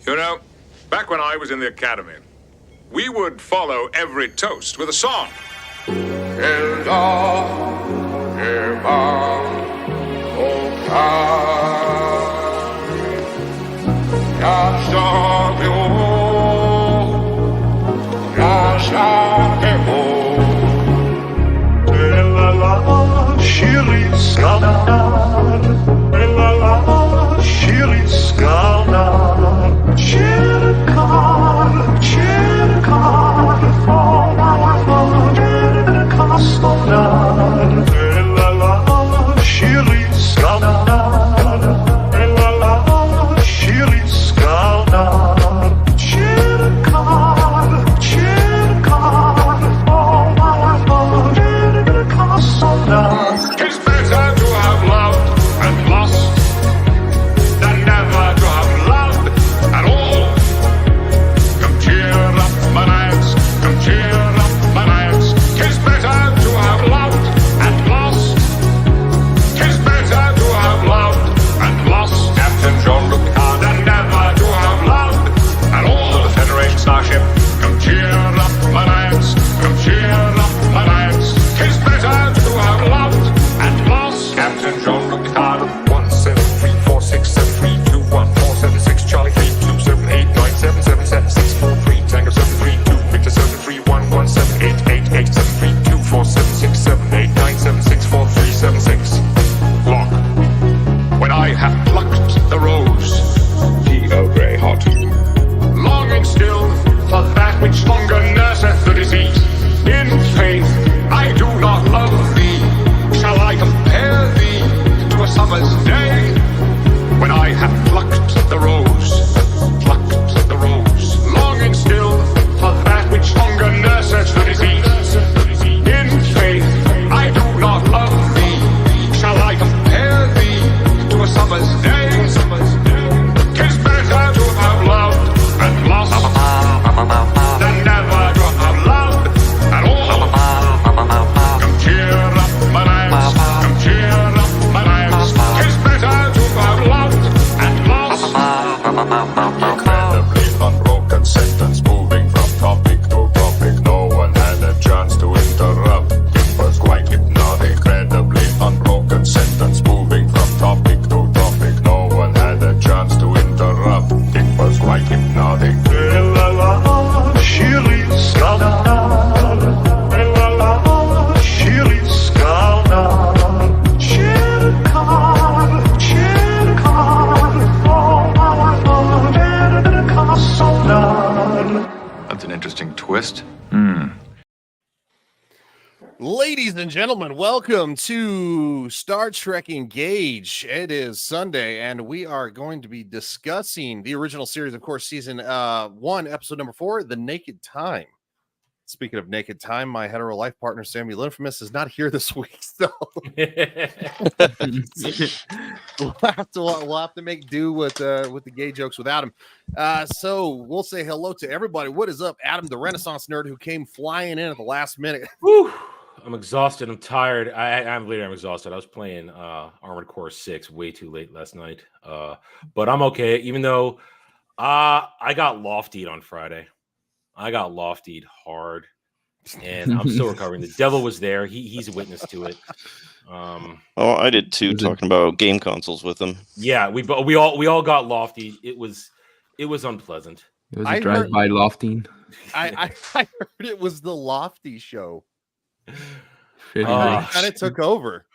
You know, back when I was in the academy, we would follow every toast with a song. Ladies and gentlemen, welcome to Star Trek Engage. It is Sunday, and we are going to be discussing the original series, of course, season 1, episode number 4, The Naked Time. Speaking of Naked Time, my hetero life partner, Samiel the Infamous, is not here this week, so we'll have to make do with the gay jokes without him. So we'll say hello to everybody. What is up, Adam, the Renaissance nerd who came flying in at the last minute? Woo! I'm exhausted. I'm tired. I'm exhausted. I was playing Armored Core 6 way too late last night. But I'm okay, even though I got loftied on Friday. I got loftied hard, and I'm still recovering. The devil was there. He's a witness to it. I did too, talking about game consoles with him. Yeah, we all got loftied. It was unpleasant. It was a drive-by lofting. I heard it was the Lofty show. Kind of took over.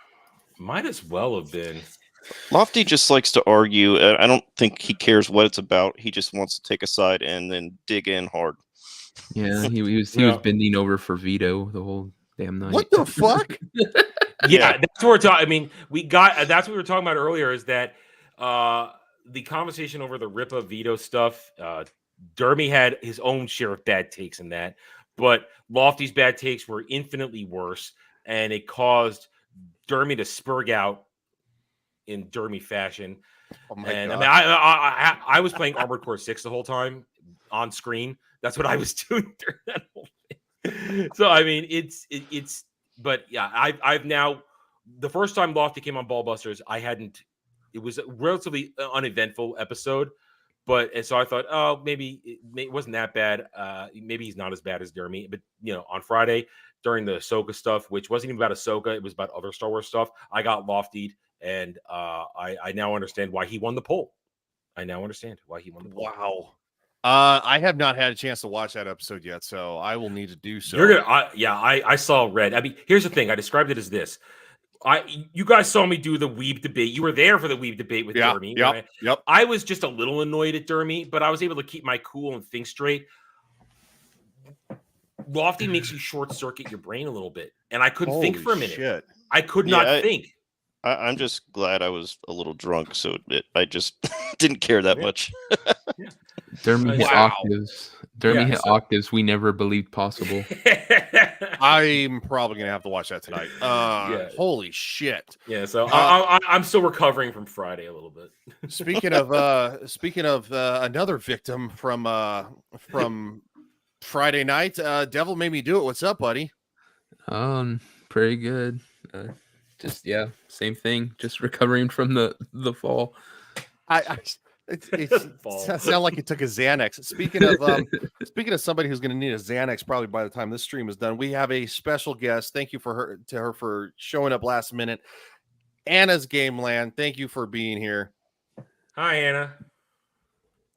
Might as well have been. Lofty just likes to argue. I don't think he cares what it's about. He just wants to take a side and then dig in hard. Yeah, he was bending over for Vito the whole damn night. What the fuck? Yeah, that's what we're talking. I mean, that's what we were talking about earlier. Is that the conversation over the Ripa Vito stuff? Dermy had his own share of bad takes in that, but Lofty's bad takes were infinitely worse, and it caused Dermy to spurg out in Dermy fashion. Oh my and God. I mean, I was playing Armored Core 6 the whole time on screen. That's what I was doing during that whole thing. So I mean, it's but yeah, I've now, the first time Lofty came on Ballbusters, it was a relatively uneventful episode, and so I thought, oh, maybe it wasn't that bad. Maybe he's not as bad as Dermy. But on Friday during the Ahsoka stuff, which wasn't even about Ahsoka, it was about other Star Wars stuff. I got loftied, and I now understand why he won the poll. I now understand why he won the poll. Wow. I have not had a chance to watch that episode yet, so I will need to do so. I saw red. I mean, here's the thing. I described it as this. You guys saw me do the weeb debate. You were there for the weeb debate with Dermy. Yep, yep. I was just a little annoyed at Dermy, but I was able to keep my cool and think straight. Lofty makes you short circuit your brain a little bit, and I couldn't think for a minute. Shit. I could not think. I'm just glad I was a little drunk, so I just didn't care that much. Dermy hit octaves. Dermy hit octaves we never believed possible. I'm probably gonna have to watch that tonight. Holy shit! Yeah, so I'm still recovering from Friday a little bit. Speaking of another victim from Friday night, Devil Made Me Do It. What's up, buddy? Pretty good. Just same thing. Just recovering from the fall. It sounds like you took a Xanax. Speaking of somebody who's going to need a Xanax probably by the time this stream is done, we have a special guest. Thank you to her for showing up last minute. Anna's Gameland. Thank you for being here. Hi, Anna.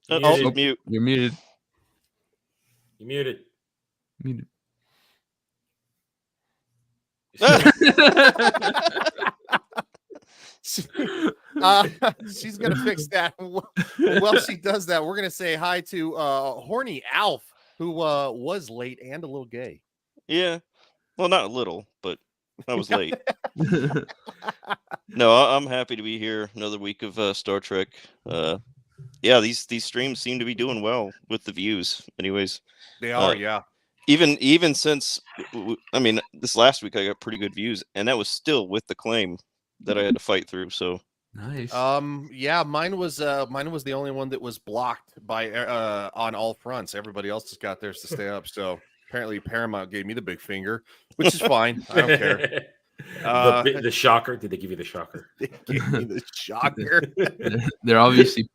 Mute. You're muted. You muted. Muted. She's gonna fix that. Well, she does that. We're gonna say hi to Horny Alf, who was late and a little gay. Yeah, well, not a little, but I was late. No, I'm happy to be here. Another week of Star Trek. These streams seem to be doing well with the views. Anyways, they are. Yeah. Even since, I mean, this last week I got pretty good views, and that was still with the claim that I had to fight through. So nice. Mine was the only one that was blocked by on all fronts. Everybody else just got theirs to stay up. So apparently Paramount gave me the big finger, which is fine. I don't care. The shocker. Did they give you the shocker? They gave me the shocker. They're obviously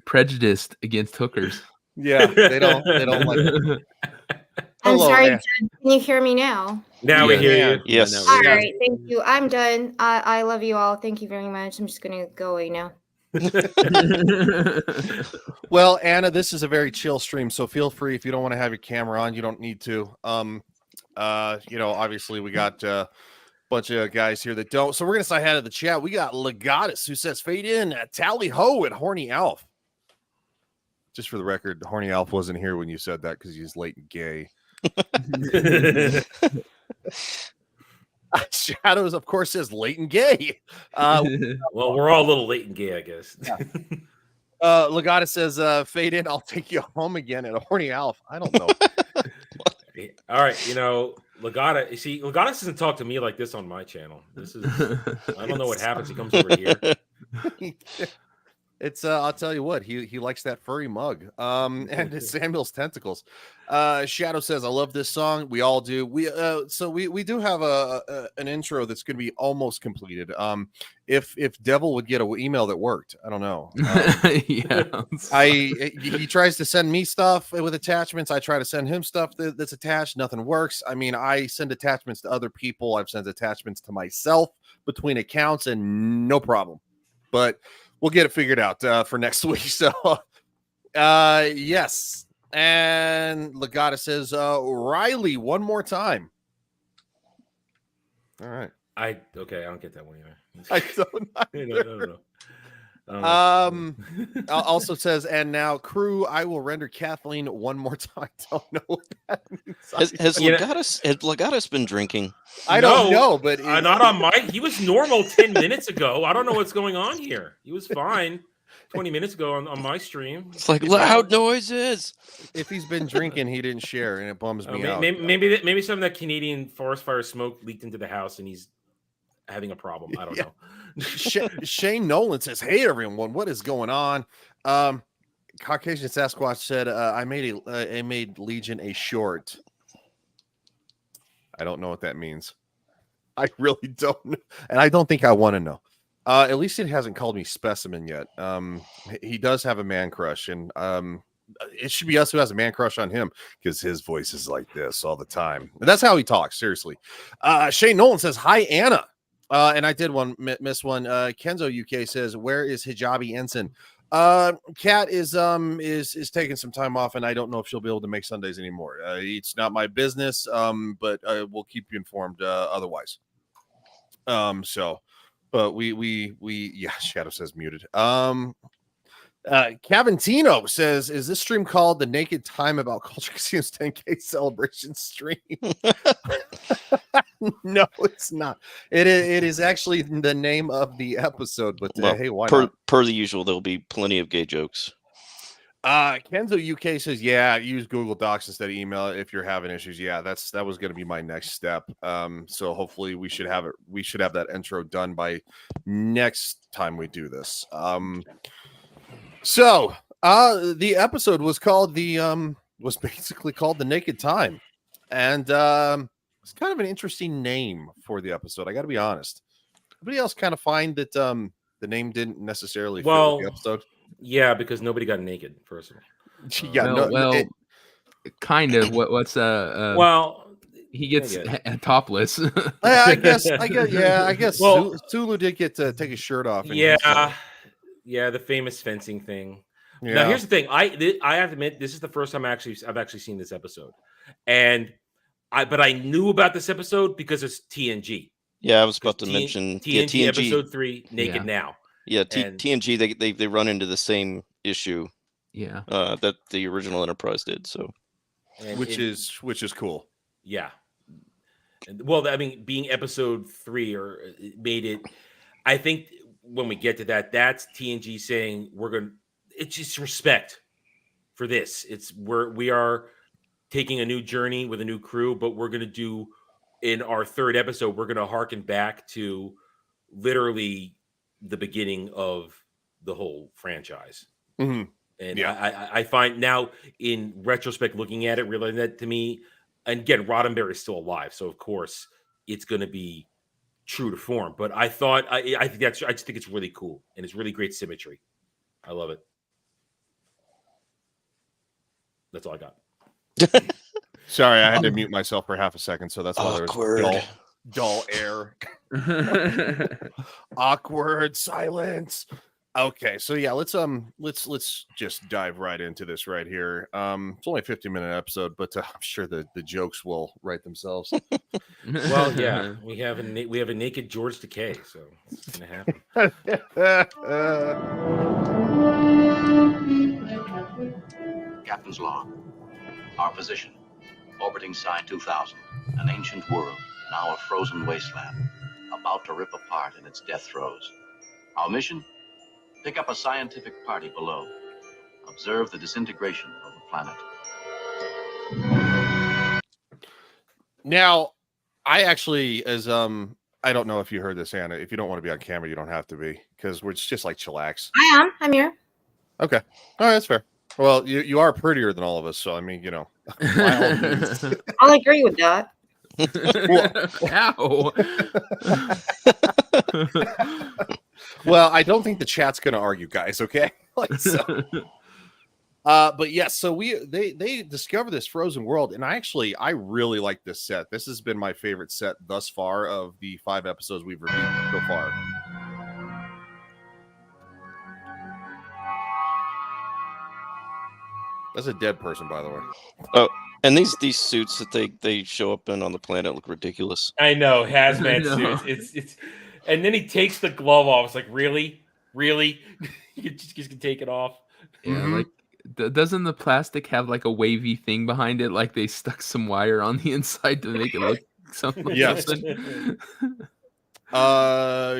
prejudiced against hookers. Yeah, they don't like it. I'm Hello, sorry, Ann. Jen. Can you hear me now? Now we hear you. Yes. Yeah, All right, thank you. I'm done. I love you all. Thank you very much. I'm just gonna go away now. Well, Anna, this is a very chill stream, so feel free. If you don't want to have your camera on, you don't need to. Obviously we got a bunch of guys here that don't. So we're gonna say hi to the chat. We got Legatus, who says fade in tally ho at Horny Alf. Just for the record, Horny Alf wasn't here when you said that because he's late and gay. Shadows, of course, says late and gay. Well, we're all a little late and gay, I guess. Yeah. Legata says, fade in, I'll take you home again at a Horny Alf. I don't know. All right, Legata. See, Legata doesn't talk to me like this on my channel. This is I don't know what happens. He comes over here. It's I'll tell you what, he likes that furry mug. And it's Samuel's tentacles. Shadow says, I love this song. We all do. We do have an intro that's going to be almost completed. If Devil would get an email that worked, I don't know. He tries to send me stuff with attachments. I try to send him stuff that's attached. Nothing works. I mean, I send attachments to other people. I've sent attachments to myself between accounts, and no problem. But we'll get it figured out for next week. So, yes. And Legata says, Riley, one more time. All right. I don't get that one either. I don't know. Also says, and now crew, I will render Kathleen one more time. I don't know what that means. Has Legatus been drinking? I don't know, but not on my. He was normal 10 minutes ago. I don't know what's going on here. He was fine 20 minutes ago on my stream. It's like loud noises. If he's been drinking, he didn't share, and it bums me out. Maybe some of that Canadian forest fire smoke leaked into the house, and he's having a problem. I don't know. Shane Nolan says, hey everyone, what is going on? Caucasian Sasquatch said, I made Legion a short. I don't know what that means. I really don't know, and I don't think I want to know. At least it hasn't called me specimen yet. He does have a man crush, and it should be us who has a man crush on him because his voice is like this all the time. And that's how he talks. Seriously. Shane Nolan says, "Hi, Anna." And I did miss one. Kenzo UK says, "Where is Hijabi Ensign?" Kat is taking some time off, and I don't know if she'll be able to make Sundays anymore. It's not my business. But we'll keep you informed otherwise. But we yeah, Shadow says muted. Cavantino says, "Is this stream called the Naked Time About Culture Casino's 10K celebration stream?" No, it's not. It is actually the name of the episode, but Well, hey, why not? Per the usual, there'll be plenty of gay jokes. Kenzo UK says, "Yeah, use Google Docs instead of email if you're having issues." Yeah, that was going to be my next step. So hopefully we should have that intro done by next time we do this. So the episode was called was basically called The Naked Time, and it's kind of an interesting name for the episode. I got to be honest. Anybody else kind of find that the name didn't necessarily fit with the episode? Yeah, because nobody got naked, personally. Yeah, kind of. What's well, he gets topless. I guess. Yeah, I guess. Well, Sulu did get to take his shirt off. Yeah, the famous fencing thing. Yeah. Now, here's the thing. I have to admit, this is the first time I've actually seen this episode, but I knew about this episode because it's TNG. Yeah, I was about to mention TNG episode 3, Naked Now. Yeah, TNG they run into the same issue. Yeah, that the original Enterprise did. So, which is cool. Yeah. Well, I mean, being episode 3 made it. I think when we get to that, that's TNG saying it's just respect for this. We are taking a new journey with a new crew, but we're going to do in our 3rd episode, we're going to harken back to literally the beginning of the whole franchise. Mm-hmm. And I find now in retrospect, looking at it, realizing that to me, and again, Roddenberry is still alive. So of course it's going to be true to form, but I just think it's really cool and it's really great symmetry. I love it. That's all I got. Sorry, I had to mute myself for half a second, so that's why there was dull air. Awkward silence. Okay, so yeah, let's just dive right into this right here. It's only a 15-minute episode, but I'm sure the jokes will write themselves. Well, yeah, we have a naked George Takei, so it's gonna happen. Captain's log. Our position: orbiting Psi 2000, an ancient world, now a frozen wasteland, about to rip apart in its death throes. Our mission: pick up a scientific party below. Observe the disintegration of the planet. Now, I actually, I don't know if you heard this, Anna. If you don't want to be on camera, you don't have to be, because it's just like chillax. I am. I'm here. Okay. All right, that's fair. Well, you are prettier than all of us, so I mean, by all means. I'll agree with that. Ow. Well, I don't think the chat's going to argue, guys. Okay. But yes, so they discover this frozen world, and I really like this set. This has been my favorite set thus far of the 5 episodes we've reviewed so far. That's a dead person, by the way. Oh, and these suits that they show up in on the planet look ridiculous. I know, hazmat suits. It's and then he takes the glove off. It's like, really? You just can take it off. Yeah, like doesn't the plastic have like a wavy thing behind it? Like they stuck some wire on the inside to make it look something. Yes.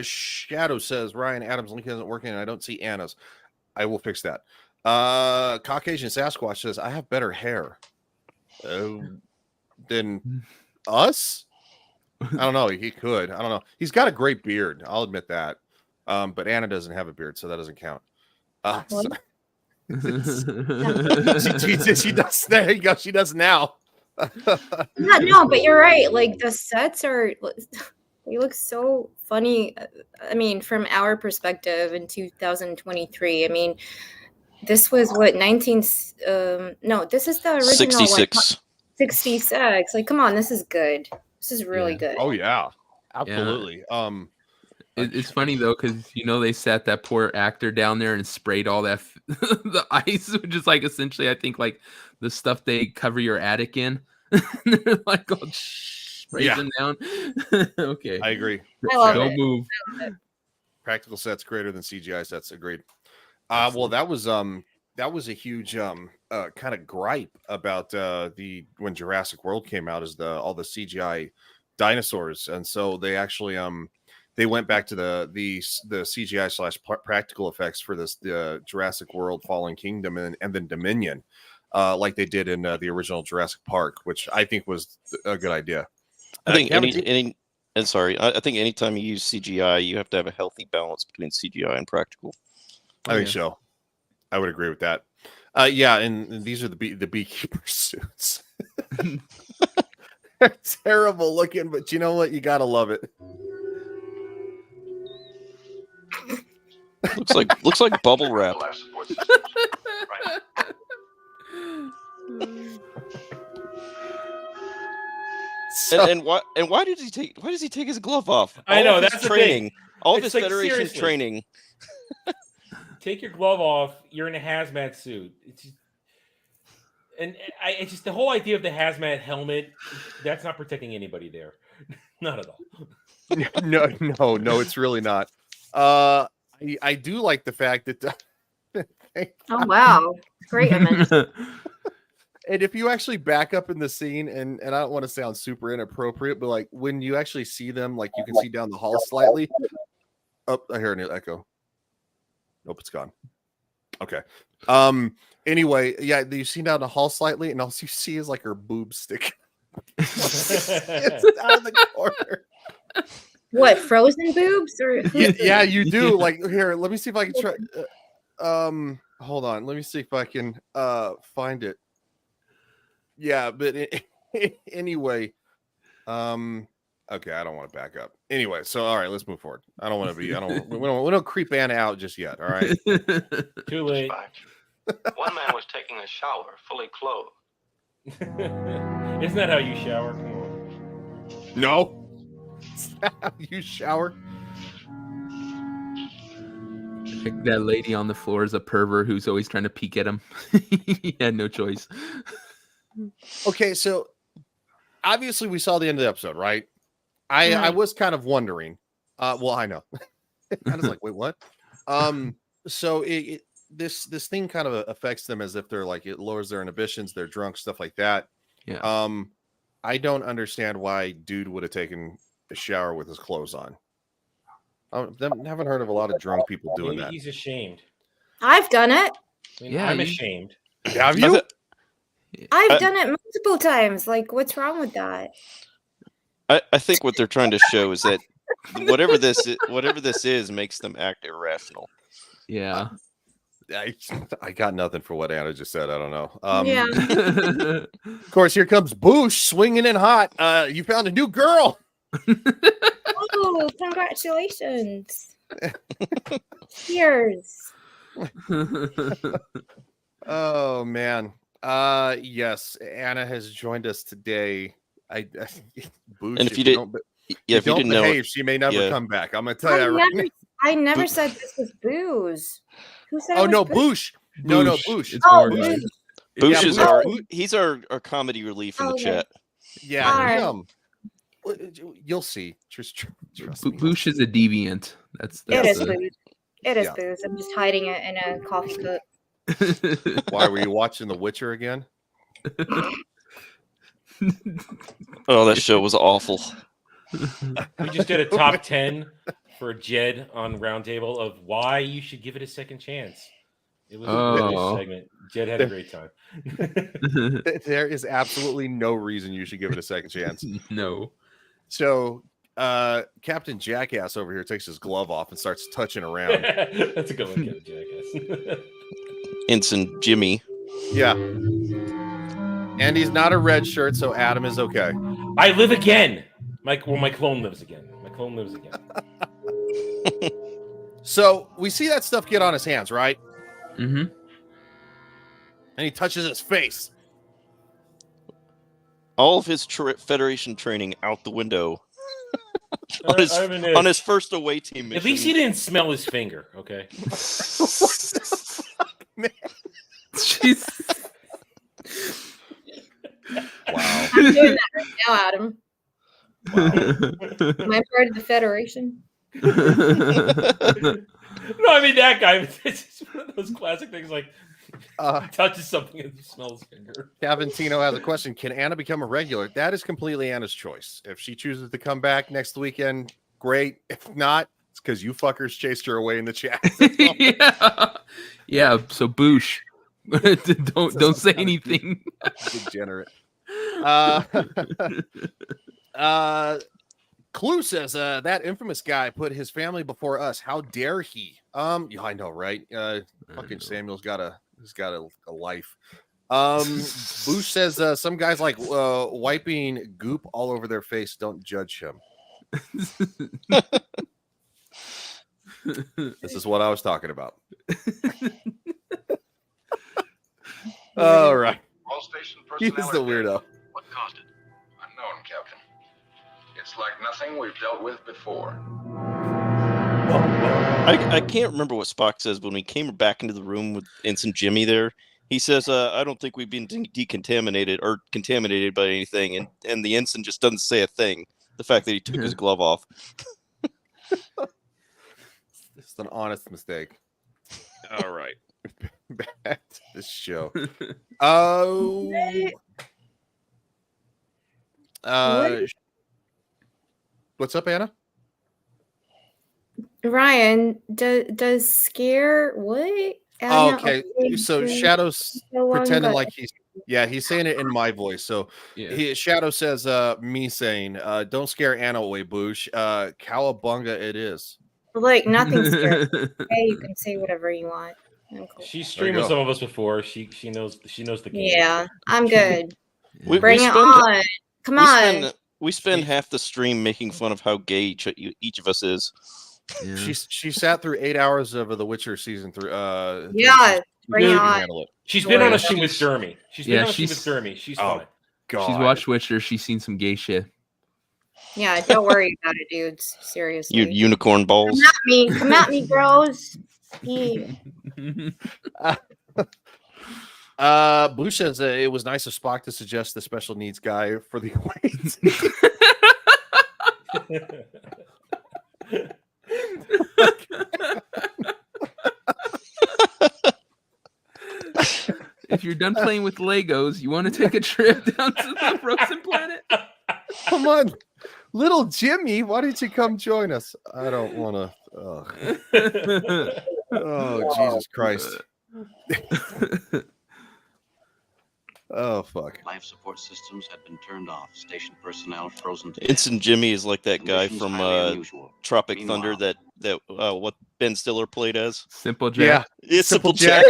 Shadow says Ryan Adams' link isn't working, and I don't see Anna's. I will fix that. Caucasian Sasquatch says I have better hair than us. I don't know. He could. I don't know. He's got a great beard. I'll admit that. But Anna doesn't have a beard, so that doesn't count. She does. There you go. She does now. No, but you're right. Like the sets are He looks so funny. I mean, from our perspective in 2023. I mean, this was what 19. No, this is the original. 66. 66. Like, come on, this is good. This is really good. Oh yeah, absolutely. It's funny though, because they sat that poor actor down there and sprayed all that the ice, which is like essentially, I think, like the stuff they cover your attic in. They're like, oh, sprays them down. Okay, I agree. I love Don't it. move. Practical sets greater than CGI sets. Agreed. Well, that was a huge kind of gripe about when Jurassic World came out, is all the CGI dinosaurs, and so they actually they went back to the CGI / practical effects for the Jurassic World Fallen Kingdom and then Dominion, like they did in the original Jurassic Park, which I think was a good idea. I think I think anytime you use CGI, you have to have a healthy balance between CGI and practical. I think so. I would agree with that. And these are the beekeeper suits. They're terrible looking, but you know what? You gotta love it. Looks like bubble wrap. And why does he take his glove off? I know, that's the thing. All of It's his like, Federation seriously. training. Take your glove off. You're in a hazmat suit. It's just the whole idea of the hazmat helmet. That's not protecting anybody there. Not at all. No, it's really not. I do like the fact that. Oh wow, great image. And if you actually back up in the scene, and I don't want to sound super inappropriate, but like when you actually see them, like you can see down the hall slightly. Oh, I hear an echo. Nope, it's gone. Okay. Anyway, yeah, you see down the hall slightly, and all you see is like her boob stick. It's out of the corner. What, frozen boobs or? Yeah, you do. Like here, let me see if I can try. Hold on, let me see if I can find it. Yeah, but anyway, okay, I don't want to back up. Anyway, so all right, let's move forward. We don't creep Anna out just yet. All right. Too late. One man was taking a shower, fully clothed. Isn't that how you shower? Come on. No. Is that how you shower? That lady on the floor is a pervert who's always trying to peek at him. He had no choice. Okay, so obviously we saw the end of the episode, right? I was kind of wondering. Well, I know. I was like, wait, what? So this thing kind of affects them as if they're like, it lowers their inhibitions, they're drunk, stuff like that. Yeah. I don't understand why dude would have taken a shower with his clothes on. I haven't heard of a lot of drunk people doing Maybe that. he's ashamed. I've done it. I mean, Yeah, I'm you- ashamed. Have you? I've done it multiple times. Like, what's wrong with that? I think what they're trying to show is that whatever this is makes them act irrational. Yeah. I got nothing for what Anna just said. I don't know. Yeah. Of course, here comes Boosh swinging in hot. You found a new girl. Oh, congratulations. Cheers. Oh man. Yes, Anna has joined us today. Boosh, And if you didn't know, behave, she may never come back. I'm gonna tell you that right now. I never said this was booze. Who said? Oh it no, was booze? Boosh. No, Boosh. Boosh. It's Oh, orange. Boosh. Boosh Yeah, is Boosh. he's our comedy relief in the Okay. chat. Yeah, Alright. you'll see. Trust me. Boosh is a deviant. That's It is the- booze. It is Yeah. booze. I'm just hiding it in a coffee cup. Why were you watching The Witcher again? Oh, that show was awful. We just did a top 10 for Jed on Roundtable of why you should give it a second chance. It was a Oh. good segment. Jed had a great time. There is absolutely no reason you should give it a second chance. No. So Captain Jackass over here takes his glove off and starts touching around. That's a good one, Kevin Jackass. Ensign Jimmy. Yeah. And he's not a red shirt, so Adam is okay. I live again. My clone lives again. My clone lives again. So we see that stuff get on his hands, right? Mm-hmm. And he touches his face. All of his Federation training out the window. on his first away team mission. At least he didn't smell his finger, okay? Jeez. Wow. I'm doing that right now, Adam. Am I part of the Federation? No, I mean that guy. It's just one of those classic things like he touches something and smells his finger. Cavantino has a question. Can Anna become a regular? That is completely Anna's choice. If she chooses to come back next weekend, great. If not, it's because you fuckers chased her away in the chat. Yeah. So Boosh. don't say anything. Degenerate. Clue says that infamous guy put his family before us. How dare he? Yeah, I know, right? Fucking Samuel's got a life. Boosh says some guys like wiping goop all over their face. Don't judge him. This is what I was talking about. All right. All station He's personnel. the weirdo. What caused it? Unknown, Captain. It's like nothing we've dealt with before. I can't remember what Spock says when we came back into the room with Ensign Jimmy there. He says, I don't think we've been decontaminated or contaminated by anything. And the ensign just doesn't say a thing. The fact that he took his glove off. It's an honest mistake. All right. Back to the show. What's up, Anna? Ryan, does scare what? Oh, okay, so Shadow's pretending like he's saying it in my voice. So Shadow says, me saying, don't scare Anna away, Boosh. Cowabunga it is. Like nothing scares. Okay, you can say whatever you want. I'm cool. She's streamed with some of us before. She knows the game. Yeah, I'm good. Bring it on. Come on. We spend half the stream making fun of how gay each of us is. Yeah. She sat through 8 hours of the Witcher season 3. Yeah, bring it on. She's been on a stream with Dermy. She's been on a stream with Dermy. She's fine. God. She's watched Witcher. She's seen some gay shit. Yeah, don't worry about it, dudes. Seriously. You unicorn balls. Come at me, bros. Yeah. Blue says it was nice of Spock to suggest the special needs guy for the awaits. If you're done playing with Legos, you want to take a trip down to the frozen planet? Come on, little Jimmy, why don't you come join us? I don't want to. Oh, Jesus Christ. Oh, fuck. Life support systems had been turned off. Station personnel frozen to Ensign Jimmy is like that guy from Tropic Thunder that what Ben Stiller played as. Simple Jack. Yeah, Simple Jack.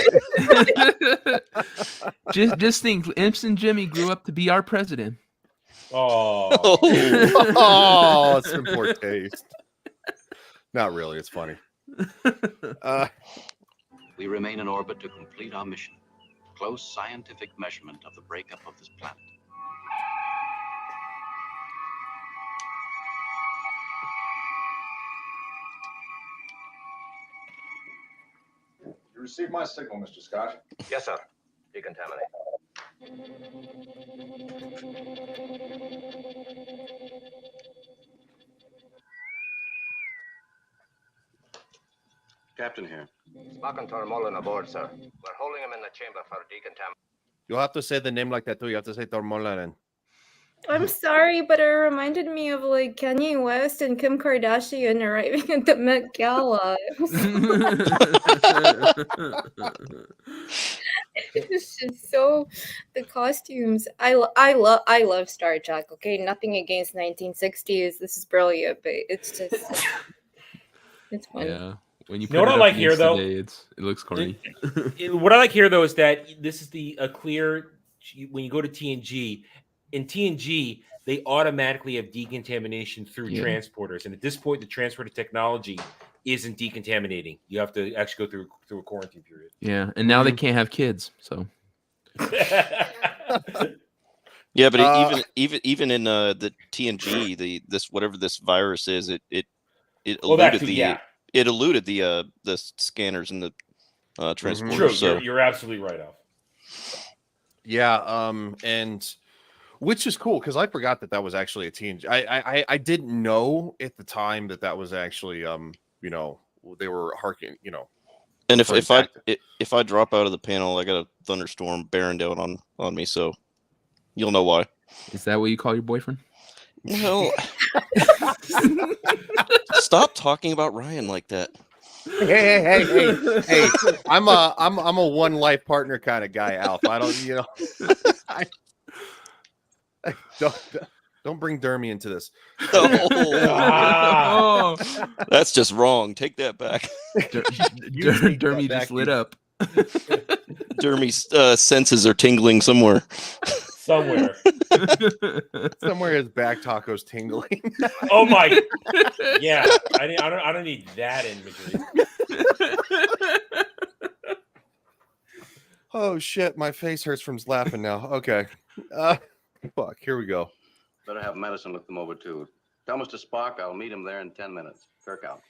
just think, Ensign Jimmy grew up to be our president. Oh, it's in poor taste. Not really. It's funny. We remain in orbit to complete our mission. Close scientific measurement of the breakup of this planet. You received my signal, Mr. Scott. Yes, sir. Decontaminate. Captain here. Spock and Tormolin aboard, sir. We're holding him in the chamber for decontamination. You'll have to say the name like that too. You have to say Tormolaren. I'm sorry, but it reminded me of like Kanye West and Kim Kardashian arriving at the Met Gala. It's just so the costumes. I love Star Trek. Okay, nothing against 1960s. This is brilliant, but it's just it's funny. Yeah. When you know what I like here, though? Today, it looks corny. What I like here, though, is that this is a clear. When you go to TNG, in TNG, they automatically have decontamination through transporters. And at this point, the transporter technology isn't decontaminating. You have to actually go through a quarantine period. Yeah, and now they can't have kids. So. Yeah, but even in the TNG, this whatever this virus is, it eluded it eluded the scanners and the transporters. True, so you're absolutely right, Alf. Yeah, and which is cool because I forgot that was actually a TNG. I didn't know at the time that was actually they were harking, And if I drop out of the panel, I got a thunderstorm bearing down on me, so you'll know why. Is that what you call your boyfriend? No. Stop talking about Ryan like that. Hey! I'm a one life partner kind of guy, Alf. I don't don't bring Dermy into this. Oh, that's just wrong. Take that back. Dermy just lit up. Dermy's senses are tingling somewhere. Somewhere his back taco's tingling. Oh my! Yeah, I don't need that imagery. Oh shit! My face hurts from laughing now. Okay, fuck. Here we go. Better have medicine look them over too. Tell Mr. Spock I'll meet him there in 10 minutes. Kirk out.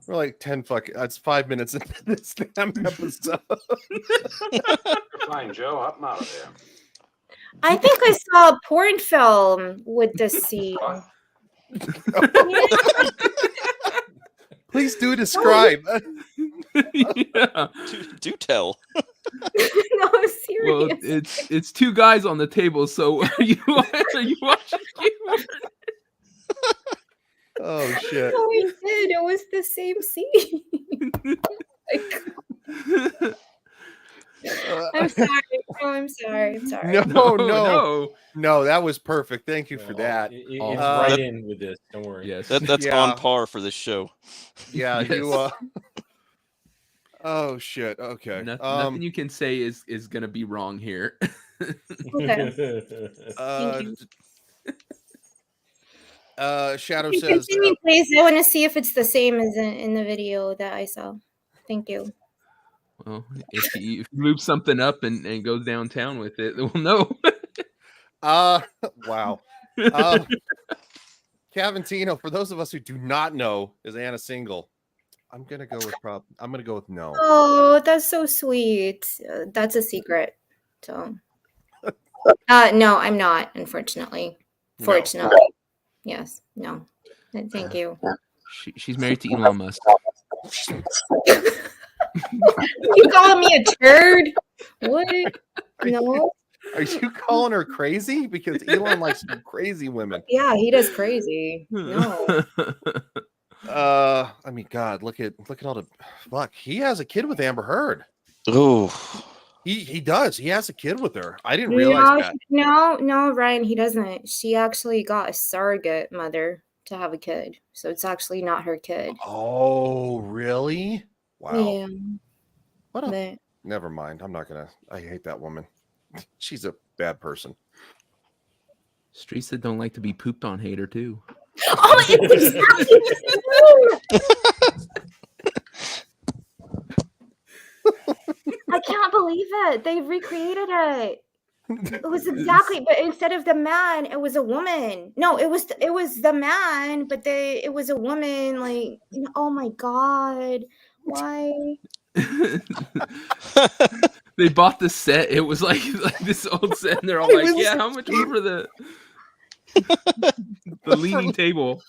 We're like 10 that's 5 minutes into this damn episode. Fine, Joe. Up and out of there. I think I saw a porn film with this scene. Please do describe. Yeah. Do tell. No, serious. Well, it's two guys on the table, so are you watching Gameland? Oh shit. No, I did. It was the same scene. I'm sorry. Oh, I'm sorry. No, that was perfect. Thank you for that. It's right in with this. Don't worry. Yes. That's on par for this show. Yeah, you oh shit. Okay. Nothing you can say is gonna be wrong here. Okay. Shadow Can you says continue, please? I want to see if it's the same as in the video that I saw. Thank you. Well, if you move something up and goes downtown with it, we'll know. Wow. Cavantino, for those of us who do not know, is Anna single? I'm gonna go with no. Oh, that's so sweet. That's a secret. So, no, I'm not. Unfortunately, fortunately, yes, no. Thank you. She's married to Elon Musk. You calling me a turd? What? No. Are you calling her crazy? Because Elon likes crazy women. Yeah, he does crazy. No. I mean, God, look at all the fuck. He has a kid with Amber Heard. Oh, he does. He has a kid with her. I didn't realize that. No, Ryan, he doesn't. She actually got a surrogate mother to have a kid, so it's actually not her kid. Oh, really? Wow. Yeah. Never mind. I'm not gonna. I hate that woman. She's a bad person. Streets that don't like to be pooped on hate her too. Oh, it's I can't believe it. They recreated it. It was exactly, but instead of the man, it was a woman. No, it was the man, but it was a woman. Like, oh my God, why? They bought the set. It was like this old set, and they're all like, "Yeah, how much for the leaning table?"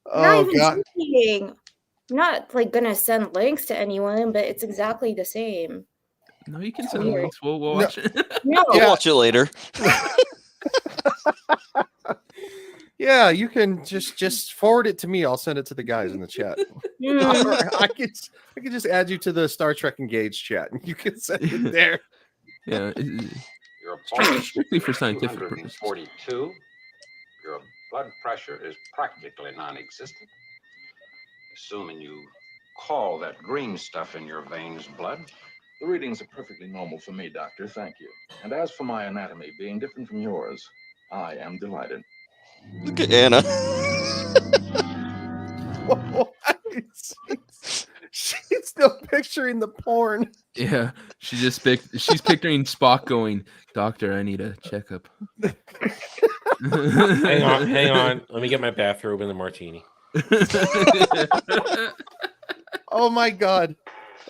Oh God! I'm not like gonna send links to anyone, but it's exactly the same. No, you can send links. We'll watch it. No. I'll watch it later. Yeah, you can just forward it to me. I'll send it to the guys in the chat. I could just add you to the Star Trek Engage chat, and you can send it there. Yeah, Your pulse strictly for scientific purposes. 242. Your blood pressure is practically non-existent. Assuming you call that green stuff in your veins blood. The readings are perfectly normal for me, Doctor. Thank you. And as for my anatomy being different from yours, I am delighted. Look at Anna. She's still picturing the porn. Yeah, she's picturing Spock going, "Doctor, I need a checkup." Hang on. Let me get my bathrobe and the martini. Oh my god.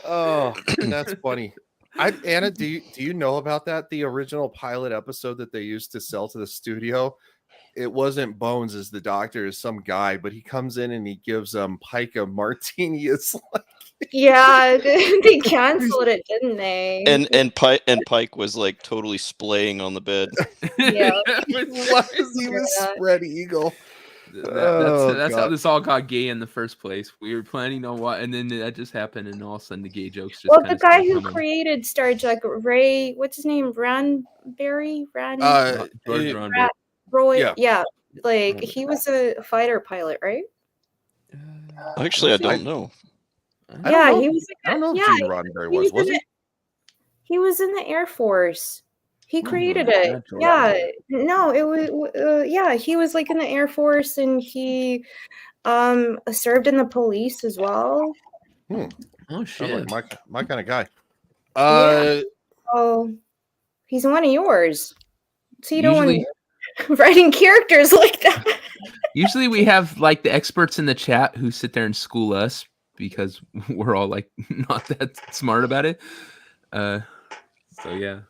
Oh, that's funny. Anna, do you know about that? The original pilot episode that they used to sell to the studio. It wasn't Bones as the doctor, is some guy, but he comes in and he gives Pike a martini. It's like, Yeah, they canceled it, didn't they? And Pike was like totally splaying on the bed. Yeah. he was spread eagle. That's how this all got gay in the first place. We were planning on what, and then that just happened, and all of a sudden the gay jokes just. Well, the guy who created Star Trek, Ray, what's his name? Roy. Yeah, like he was a fighter pilot, right? Actually, I don't know. Yeah, he was. I don't know who Gene Roddenberry was he? He was in the Air Force. He created it. Yeah, no, it was. Yeah, he was like in the Air Force, and he served in the police as well. Oh shit! Like my kind of guy. Oh, he's one of yours. So you don't want writing characters like that. Usually we have like the experts in the chat who sit there and school us because we're all like not that smart about it. So yeah.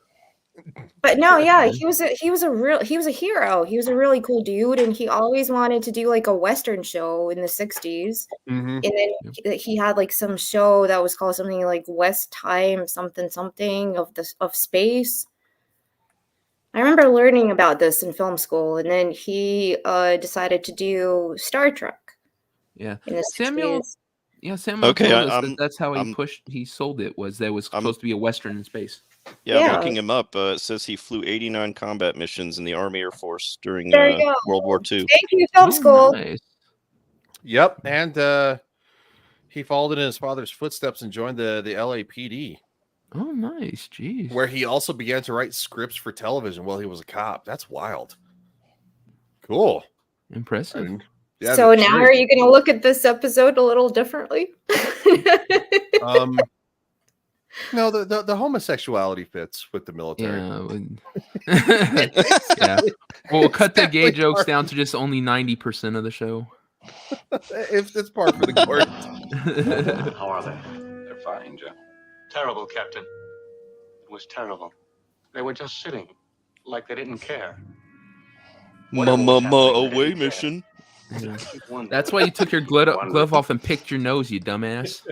But no, yeah, he was a hero. He was a really cool dude, and he always wanted to do like a Western show in the 60s. And then he had like some show that was called something like West Time something of space. I remember learning about this in film school, and then he decided to do Star Trek. Yeah, in the Samuel. 60s. Yeah, Samuel. Okay, told us that's how he sold it. Was supposed to be a Western in space. Yeah, I'm looking him up. It says he flew 89 combat missions in the Army Air Force during World War II. Thank you, film school. Nice. Yep, and he followed in his father's footsteps and joined the LAPD. Oh, nice. Jeez. Where he also began to write scripts for television while he was a cop. That's wild. Cool. Impressive. Yeah, So now are you going to look at this episode a little differently? No, the homosexuality fits with the military. Yeah. We'll cut the gay jokes down to just only 90% of the show. If it's par for the course. How are they? They're fine, Joe. Terrible, Captain. It was terrible. They were just sitting, like they didn't care. Away mission. Yeah. That's why you took your glove off and picked your nose, you dumbass.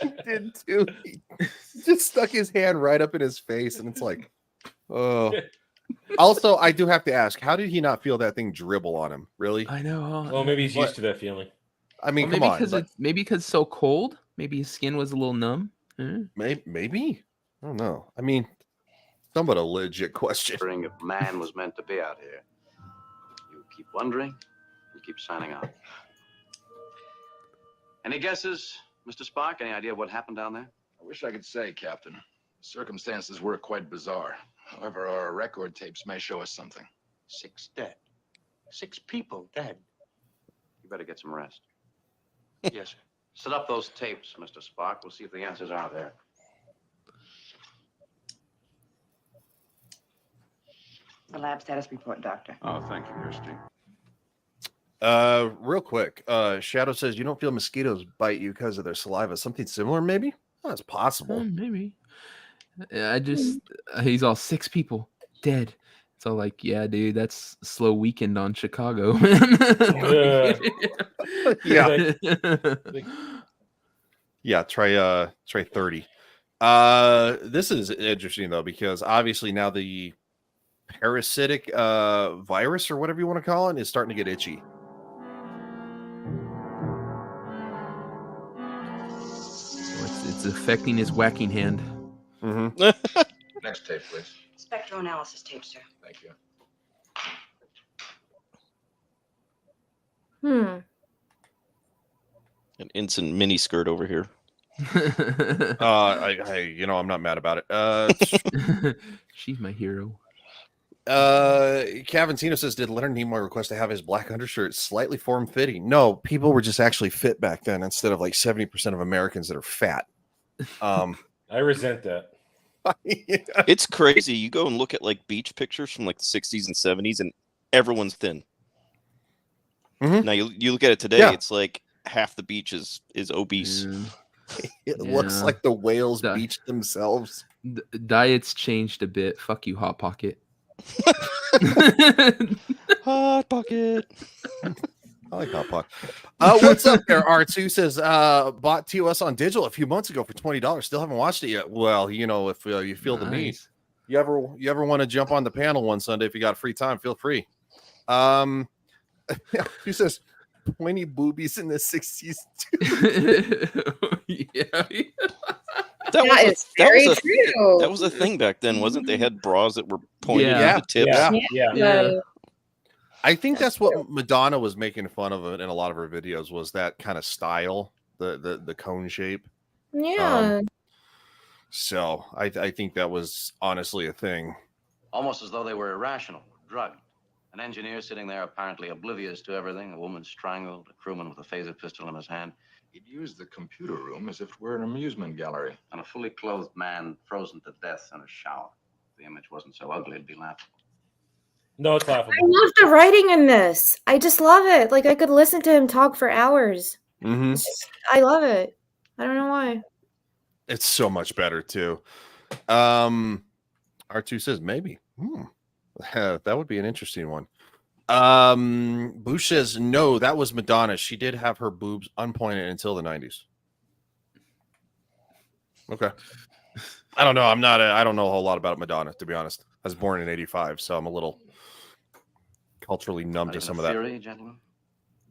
He did too. He just stuck his hand right up in his face, and it's like, oh. Also, I do have to ask, how did he not feel that thing dribble on him? Really? I know. Well, maybe he's used to that feeling. I mean, maybe come on. Maybe because it's so cold. Maybe his skin was a little numb. Maybe. I don't know. I mean, somewhat a legit question. If man was meant to be out here. You keep wondering, you keep signing on. Any guesses, Mr. Spock? Any idea what happened down there? I wish I could say, Captain. Circumstances were quite bizarre. However, our record tapes may show us something. 6 dead. 6 people dead. You better get some rest. Yes, sir. Set up those tapes, Mr. Spock. We'll see if the answers are there. The lab status report, Doctor. Oh, thank you, Kirsty. Real quick, Shadow says you don't feel mosquitoes bite you because of their saliva. Something similar, maybe? Oh, that's possible. Maybe. He's all 6 people dead. It's all like, yeah, dude, that's a slow weekend on Chicago. Yeah. Yeah, try 30. This is interesting though, because obviously now the parasitic virus or whatever you want to call it is starting to get itchy. So it's affecting his whacking hand. Next tape, please. Spectroanalysis tape, sir. Thank you. An instant mini skirt over here. I'm not mad about it. She's my hero. Cavantino says, did Leonard Nimoy request to have his black undershirt slightly form-fitting? No, people were just actually fit back then instead of like 70% of Americans that are fat. I resent that. It's crazy. You go and look at like beach pictures from like the 60s and 70s, and everyone's thin. Mm-hmm. Now you look at it today, it's like half the beach is obese. It looks like the whales beached themselves. Diets changed a bit. Fuck you, Hot Pocket. Hot Pocket. I like Hot Pocket. What's up there? R2 says, bought TOS on digital a few months ago for $20. Still haven't watched it yet. Well, you know, if you feel the need, you ever want to jump on the panel one Sunday, if you got free time, feel free. He says, 20 boobies in the 60s too. Yeah. That was a thing back then, wasn't it? They had bras that were pointed at the tips. Yeah. I think that's what Madonna was making fun of it in a lot of her videos, was that kind of style, the cone shape. Yeah. So I think that was honestly a thing. Almost as though they were irrational, drugged. An engineer sitting there apparently oblivious to everything, a woman strangled, a crewman with a phaser pistol in his hand. He'd used the computer room as if it were an amusement gallery. And a fully clothed man frozen to death in a shower. If the image wasn't so ugly, it'd be laughable. No, it's laughable. I love the writing in this. I just love it. Like, I could listen to him talk for hours. Mm-hmm. I love it. I don't know why. It's so much better too. R2 says maybe. That would be an interesting one. Bush says no, that was Madonna. She did have her boobs unpointed until the 90s. Okay. I don't know. I don't know a whole lot about Madonna, to be honest. I was born in 85, so I'm a little culturally numb to some of that. Theory, gentlemen?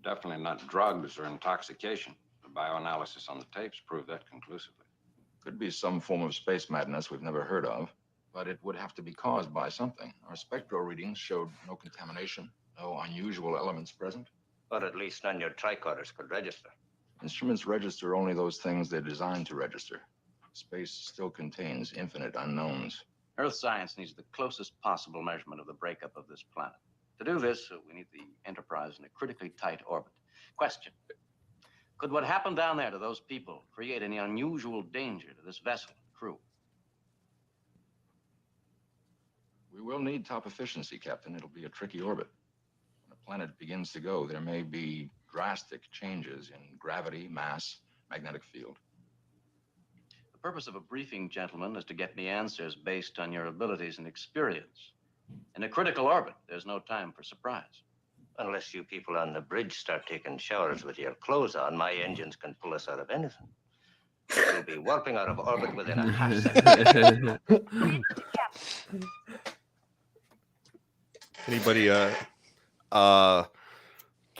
Definitely not drugs or intoxication. The bioanalysis on the tapes proved that conclusively. Could be some form of space madness we've never heard of, but it would have to be caused by something. Our spectral readings showed no contamination, no unusual elements present. But at least none your tricorders could register. Instruments register only those things they're designed to register. Space still contains infinite unknowns. Earth science needs the closest possible measurement of the breakup of this planet. To do this, we need the Enterprise in a critically tight orbit. Question. Could what happened down there to those people create any unusual danger to this vessel and crew? We will need top efficiency, Captain. It'll be a tricky orbit. When a planet begins to go, there may be drastic changes in gravity, mass, magnetic field. The purpose of a briefing, gentlemen, is to get me answers based on your abilities and experience. In a critical orbit, there's no time for surprise. Unless you people on the bridge start taking showers with your clothes on, my engines can pull us out of anything. We'll be warping out of orbit within a half second. Anybody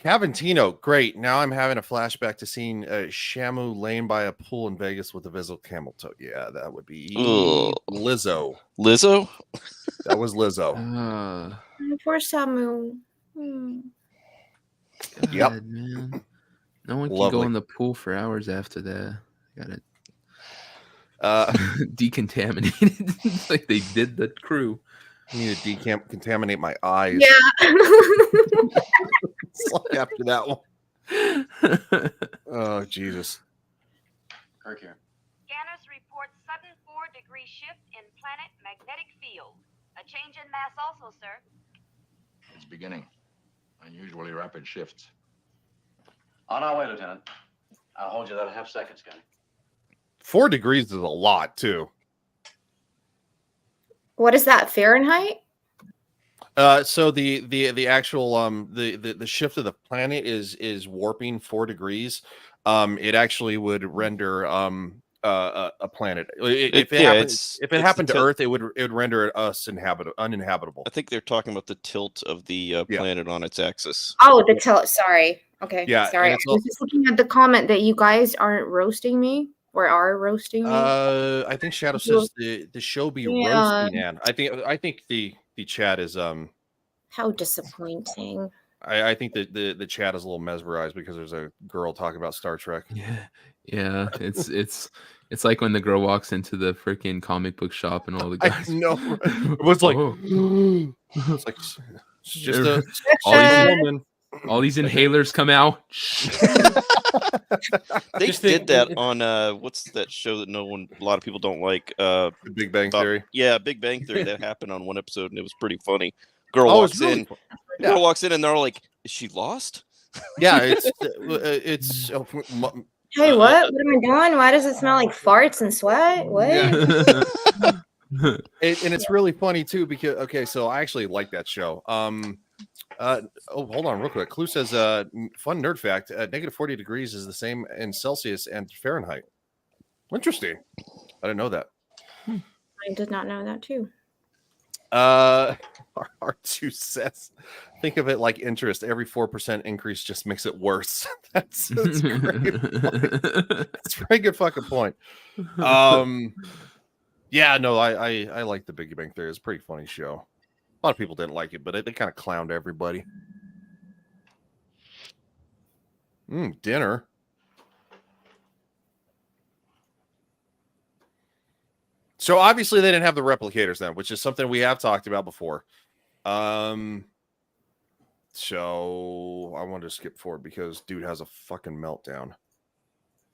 Cavantino, great. Now I'm having a flashback to seeing Shamu laying by a pool in Vegas with a visible camel toe. Yeah, that would be Lizzo. Lizzo? That was Lizzo. Poor Samu. Yep. Man. No one can Lovely. go in the pool for hours after that. Got it. Decontaminated like they did the crew. I need to decontaminate my eyes. Yeah. Like after that one. Oh, Jesus. Kirk here. Scanners report sudden 4-degree shift in planet magnetic field. A change in mass also, sir. It's beginning. Unusually rapid shifts. On our way, Lieutenant. I'll hold you that half second, Scotty. 4 degrees is a lot, too. What is that, Fahrenheit? So the actual the shift of the planet is warping 4 degrees. It actually would render a planet. If it happened to Earth, it would render us uninhabitable. I think they're talking about the tilt of the planet on its axis. Oh, the tilt. Sorry. Okay. Yeah. Sorry. I was just looking at the comment that you guys aren't roasting me or are roasting me. I think Shadow says the show be roasting, Ann. I think the chat is How disappointing. I think that the chat is a little mesmerized because there's a girl talking about Star Trek. Yeah, it's It's like when the girl walks into the freaking comic book shop and all the guys. No, it was like, it's like it's just a woman. All these inhalers come out. They did that on what's that show that a lot of people don't like? The Big Bang Theory. Yeah, Big Bang Theory. That happened on one episode, and it was pretty funny. Girl walks in. Girl walks in, and they're all like, "Is she lost?" Yeah, it's Hey, what? What am I doing? Why does it smell like farts and sweat? What? Yeah. And it's really funny too because so I actually like that show. Hold on real quick. Clue says fun nerd fact, negative 40 degrees is the same in Celsius and Fahrenheit. Interesting. I didn't know that. I did not know that too. R2 says, think of it like interest. Every 4% increase just makes it worse. That's great. That's a very good fucking point. Yeah, no, I like the Big Bang Theory. It's a pretty funny show. A lot of people didn't like it, but they kind of clowned everybody. Dinner. So obviously they didn't have the replicators then, which is something we have talked about before. So I wanted to skip forward because dude has a fucking meltdown.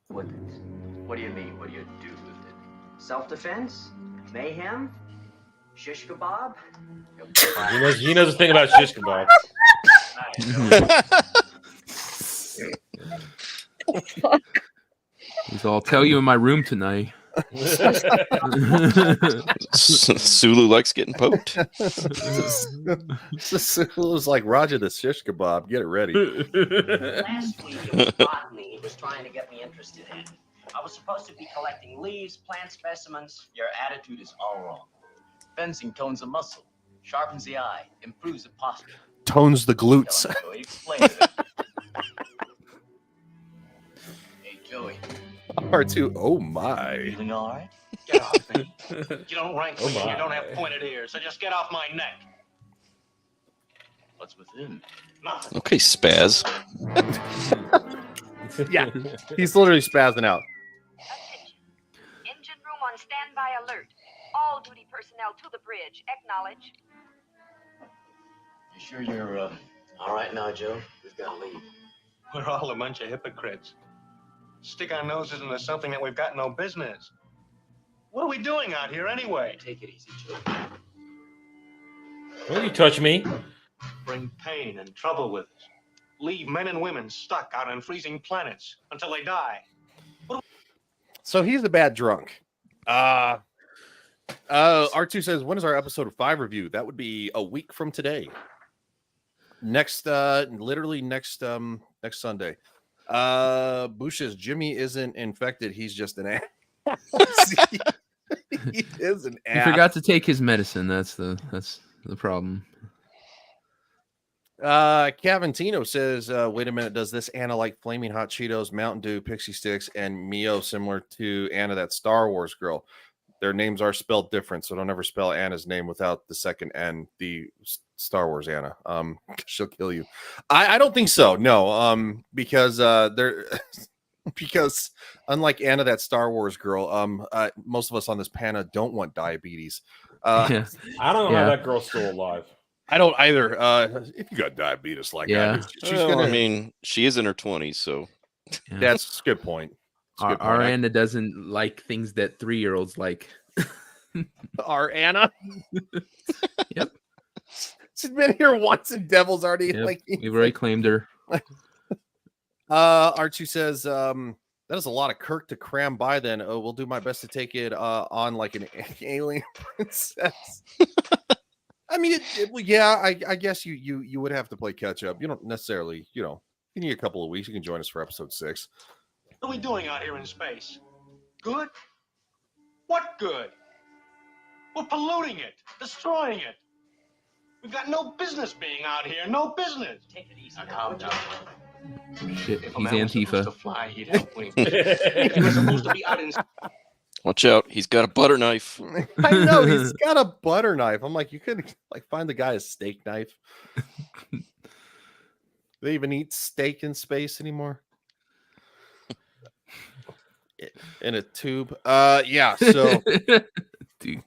With it. What do you mean? What do you do with it? Self-defense? Mayhem? Shish kebab? He knows a thing about shish kebab. I'll tell you in my room tonight. Sulu likes getting poked. Sulu's like, Roger the shish kebab. Get it ready. Last week it was botany he was trying to get me interested in. I was supposed to be collecting leaves, plant specimens. Your attitude is all wrong. Fencing tones the muscle, sharpens the eye, improves the posture. Tones the glutes. Joey, explain it. Hey, Joey. R2, oh my. Feeling all right? Get off me. You don't rank me, you don't have pointed ears, so just get off my neck. What's within? Nothing. Okay, Spaz. Yeah, he's literally spazzing out. Engine room on standby alert. All duty personnel to the bridge. Acknowledge. You sure you're all right now, Joe? We've got to leave. We're all a bunch of hypocrites. Stick our noses into something that we've got no business. What are we doing out here anyway? Take it easy, Joe. Don't you touch me. Bring pain and trouble with us. Leave men and women stuck out on freezing planets until they die. So he's a bad drunk. R2 says, when is our episode 5 review? That would be a week from today. Literally next Sunday. Bush says Jimmy isn't infected, he's just an ass. He is an ass. He forgot to take his medicine. That's the problem. Cavantino says, wait a minute, does this Anna like Flaming Hot Cheetos, Mountain Dew, Pixie Sticks, and Mio similar to Anna, that Star Wars girl? Their names are spelled different, so don't ever spell Anna's name without the second N, the Star Wars Anna. She'll kill you. I don't think so. No, because they're because unlike Anna, that Star Wars girl, most of us on this panel don't want diabetes. I don't know how that girl's still alive. I don't either. If you got diabetes like that, she's gonna. I mean, she is in her 20s, so that's a good point. Our Anna doesn't like things that 3-year-olds like. Our Anna. Yep. She's been here once and Devil's already like. We've already claimed her. R2 says, that is a lot of Kirk to cram by then. Oh, we'll do my best to take it on like an alien princess. I mean, I guess you would have to play catch up. You don't necessarily, you need a couple of weeks. You can join us for episode 6. What are we doing out here in space? Good? What good? We're polluting it, destroying it. We've got no business being out here. No business. Take it easy. Now, calm down. Shit, If a he's man was supposed Antifa. to fly, he'd help me. If he was supposed to be out in watch out. He's got a butter knife. I know he's got a butter knife. I'm like, you couldn't find the guy a steak knife. Do they even eat steak in space anymore? in a tube. Yeah. So Dude.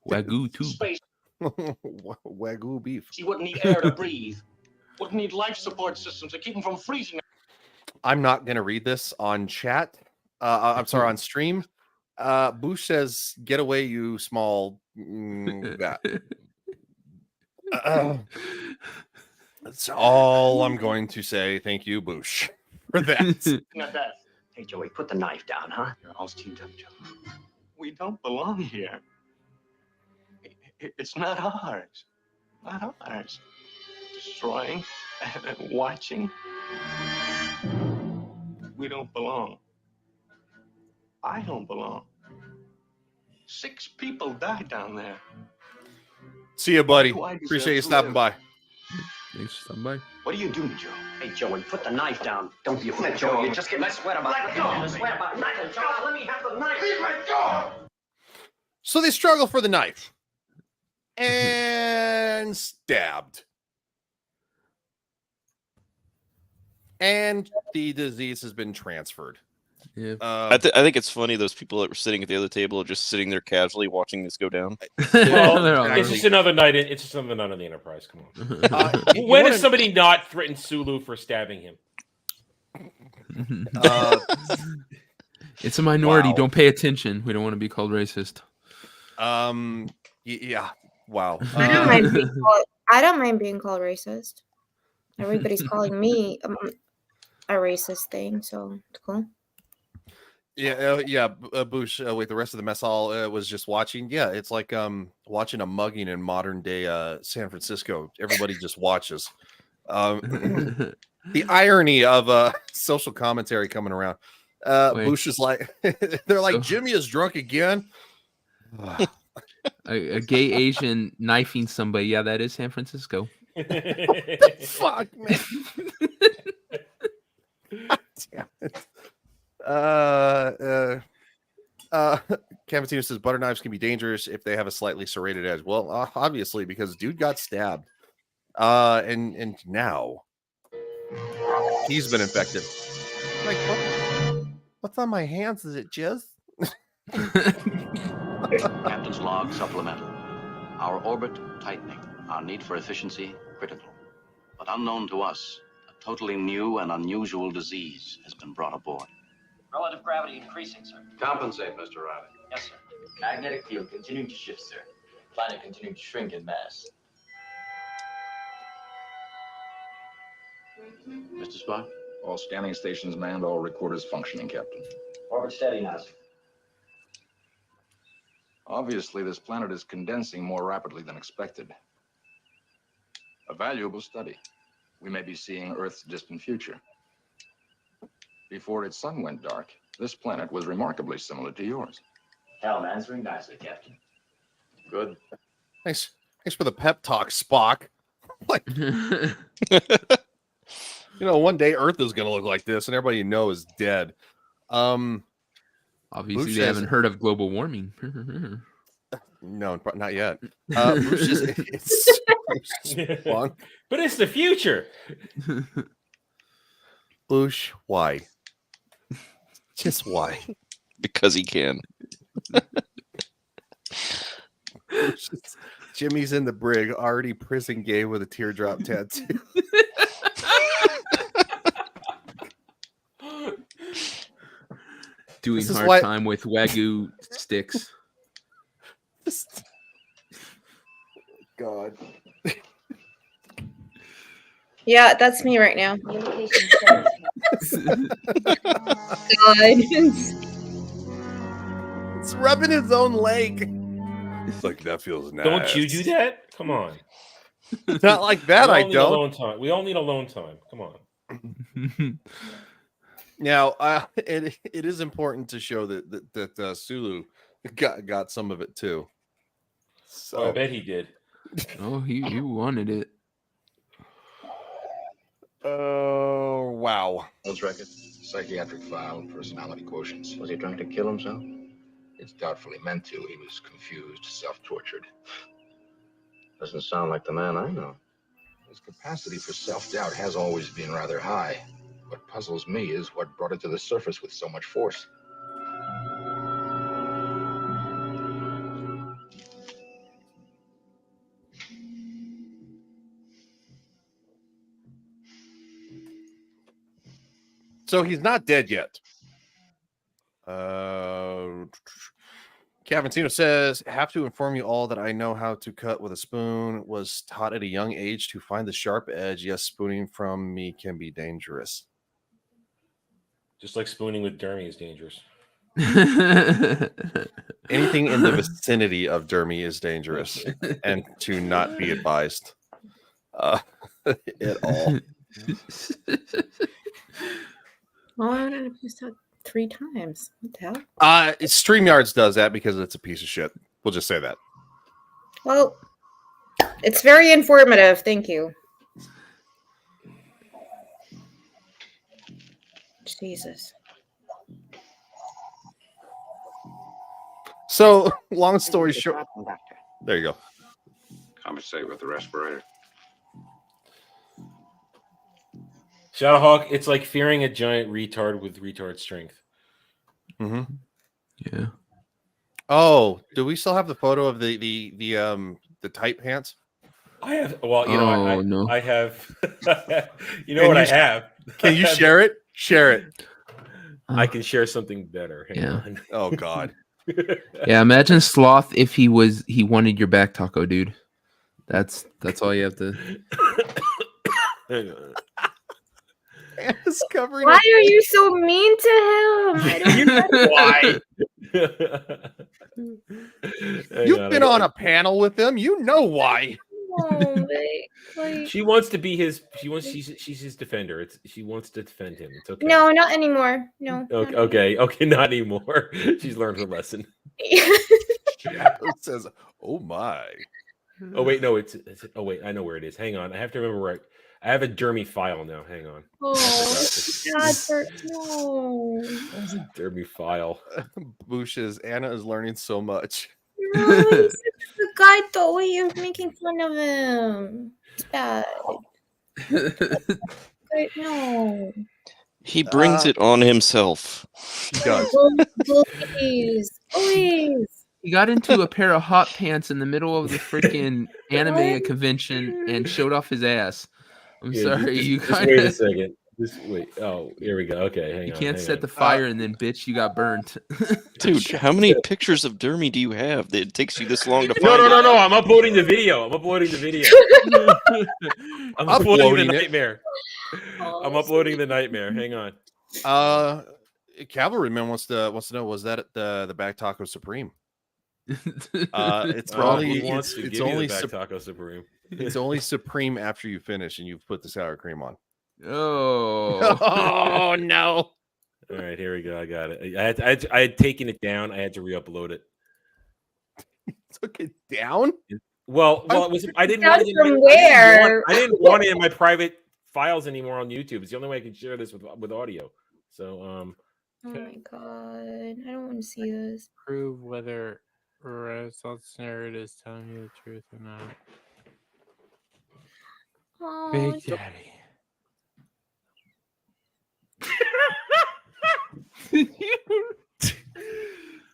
Wagyu tube. Space. Wagyu beef. He wouldn't need air to breathe. Wouldn't need life support systems to keep him from freezing. I'm not gonna read this on chat. I'm sorry, on stream. Boosh says, "Get away, you small." That. That's all I'm going to say. Thank you, Boosh, for that. Not that. Hey, Joey, put the knife down, huh? You're all steamed up, Joe. We don't belong here. It's not ours. Not ours. Destroying and watching. We don't belong. I don't belong. 6 people died down there. See you, buddy. Why do I Appreciate you deserve to stopping by. Thanks for stopping by. What are you doing, Joe? Hey, Joey, put the knife down. Don't be a fool, Joey. You're just getting sweat about it. Let go. Sweat about nothing, Joe. Let me have the knife. Let go. So they struggle for the knife and stabbed. And the disease has been transferred. Yeah. I think it's funny those people that were sitting at the other table are just sitting there casually watching this go down. Well, it's just another night. It's just another night on the Enterprise. Come on. When has somebody not threatened Sulu for stabbing him? It's a minority. Wow. Don't pay attention. We don't want to be called racist. Yeah. Wow. I don't mind being called racist. Everybody's calling me a racist thing, so it's cool. Yeah. Boosh, wait, the rest of the mess hall was just watching. Yeah, it's like watching a mugging in modern day San Francisco. Everybody just watches. The irony of social commentary coming around. Boosh is like, they're like, Jimmy is drunk again. A gay Asian knifing somebody. Yeah, that is San Francisco. Fuck, man. Damn it. Cavatina says butter knives can be dangerous if they have a slightly serrated edge. Well, obviously, because dude got stabbed. And now he's been infected. Like, what's on my hands? Is it jizz? Captain's log supplemental. Our orbit tightening. Our need for efficiency critical. But unknown to us, a totally new and unusual disease has been brought aboard. Relative gravity increasing, sir. Compensate, Mr. Riley. Yes, sir. Magnetic field continuing to shift, sir. Planet continuing to shrink in mass. Mr. Spock? All scanning stations manned, all recorders functioning, Captain. Orbit steady now, sir. Obviously, this planet is condensing more rapidly than expected. A valuable study. We may be seeing Earth's distant future. Before its sun went dark, this planet was remarkably similar to yours. Hell, answering nicely, Captain. Good. Thanks for the pep talk, Spock. Like, one day Earth is going to look like this, and everybody you know is dead. Obviously, they haven't heard of global warming. No, not yet. Bruce it's fun. But it's the future. Boosh, why? Just why? Because he can. Jimmy's in the brig, already prison gay with a teardrop tattoo. Doing hard time with Wagyu sticks. God. Yeah, that's me right now. God. It's rubbing his own leg. It's like, that feels nice. Don't you do that? Come on. Not like that, I don't. Alone time. We all need alone time. Come on. Now, it is important to show that Sulu got some of it too. So I bet he did. Oh, he wanted it. Oh, wow. Those record, psychiatric file, personality quotients. Was he trying to kill himself? It's doubtfully meant to. He was confused, self-tortured. Doesn't sound like the man I know. His capacity for self-doubt has always been rather high. What puzzles me is what brought it to the surface with so much force. So he's not dead yet. Cavancino says, have to inform you all that I know how to cut with a spoon. Was taught at a young age to find the sharp edge. Yes, spooning from me can be dangerous. Just like spooning with Dermy is dangerous. Anything in the vicinity of Dermy is dangerous and to not be advised at all. Well, I don't know if you said 3 times. What the hell? StreamYards does that because it's a piece of shit. We'll just say that. Well, it's very informative. Thank you. Jesus. So, long story short, there you go. Compensate with the respirator. Shadowhawk, it's like fearing a giant retard with retard strength. Mm-hmm. Yeah. Oh, do we still have the photo of the tight pants? I have. Well, you know, no. I have. You know what I have? Can you share it? Share it. I can share something better. Hang on. Oh God. Yeah, imagine Sloth if he wanted your back taco, dude. That's all you have to. It's covering. Why are you so mean to him? I don't know why. You've been on a panel with him. You know why. She wants to be his. She's his defender. She wants to defend him. It's okay. No, not anymore. No. Okay, not anymore. She's learned her lesson. It says, "Oh my." Oh wait, no, it's. Oh wait, I know where it is. Hang on, I have to remember where. I have a Dermy file now. Hang on. Oh, God, no. That's a Dermy file. Bushes. Anna is learning so much. No, he's such a guy, though. Why are you making fun of him? It's bad. No. He brings it on himself. He does. Please. He got into a pair of hot pants in the middle of the freaking anime convention and showed off his ass. I'm sorry, you just wait a second. Just wait. Oh, here we go. Okay, hang on. You can't set the fire and then, bitch, you got burnt. Dude, how many pictures of Dermy do you have that it takes you this long to find? No. I'm uploading the video. I'm uploading the nightmare. I'm uploading the nightmare. Hang on. Cavalryman wants to know, was that at the Back Taco Supreme? It's only Taco Supreme. It's only Supreme after you finish and you've put the sour cream on. Oh no! All right, here we go. I got it. I had taken it down. I had to re-upload it. Took it down? Well, it was. I didn't want it in my private files anymore on YouTube. It's the only way I can share this with audio. So, Oh my God, I don't want to see this. Prove whether results narrative is telling you the truth or not. Oh, Big Daddy.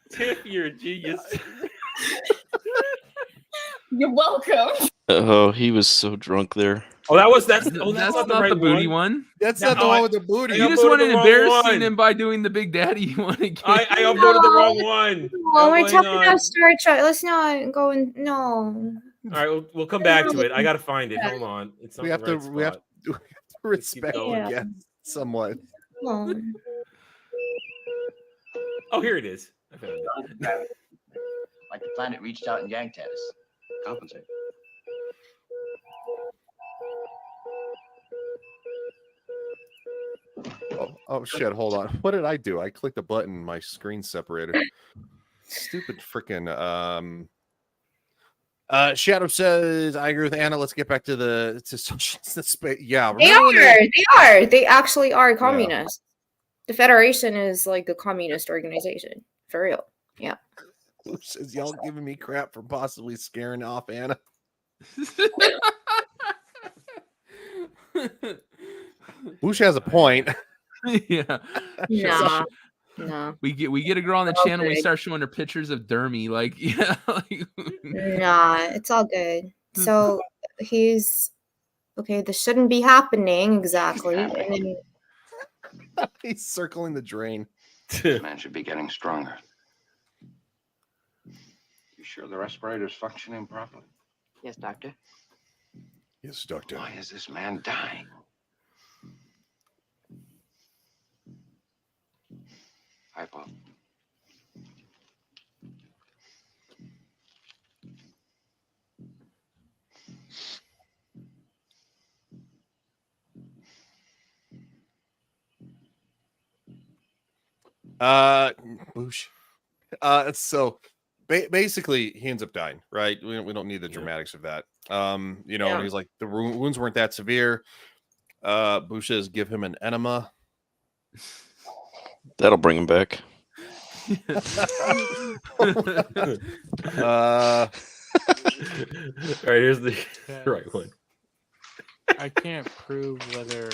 Tiff, you're a genius. You're welcome. Oh, he was so drunk there. Oh, that's not the right the booty one. That's not the one with the booty. You just wanted to embarrass him by doing the Big Daddy. You want to? I uploaded the wrong one. Oh, we're talking about Star Trek. Let's not go in. No. All right, we'll come back to it. I gotta find it. Hold on. It's not We have the right to. We have to respect going. yeah, somewhat. Oh. Oh, here it is. I found it. Like the planet reached out and yanked at us. Compensate. Oh shit! Hold on. What did I do? I clicked a button. My screen separated. Stupid freaking. Shadow says, "I agree with Anna. Let's get back to socialist space." Yeah, They are. They actually are communists. The Federation is like a communist organization for real. Yeah. Says y'all giving me crap for possibly scaring off Anna. Bush has a point. Yeah. Nah. We get a girl on the channel. We start showing her pictures of Dermy. Like, yeah. Nah, it's all good. So he's okay. This shouldn't be happening exactly. And then He's circling the drain. This man should be getting stronger. You sure the respirator's functioning properly? Yes, Doctor. Yes, Doctor. Why is this man dying? Hypo. Boosh. So basically he ends up dying, right? We don't need the dramatics of that. And he's like, the wounds weren't that severe. Boosh says, give him an enema. That'll bring him back. All right, here's the right one. I can't prove whether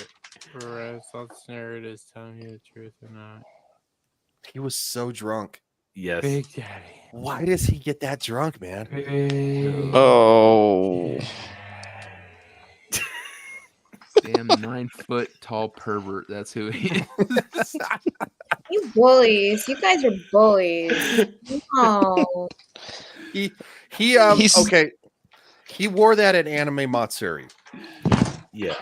Renaissance Nerd is telling you the truth or not. He was so drunk. Yes. Big Daddy. Why does he get that drunk, man? Oh. Damn 9 foot tall pervert. That's who he is. You bullies. You guys are bullies. No. He's okay. He wore that at Anime Matsuri. Yeah.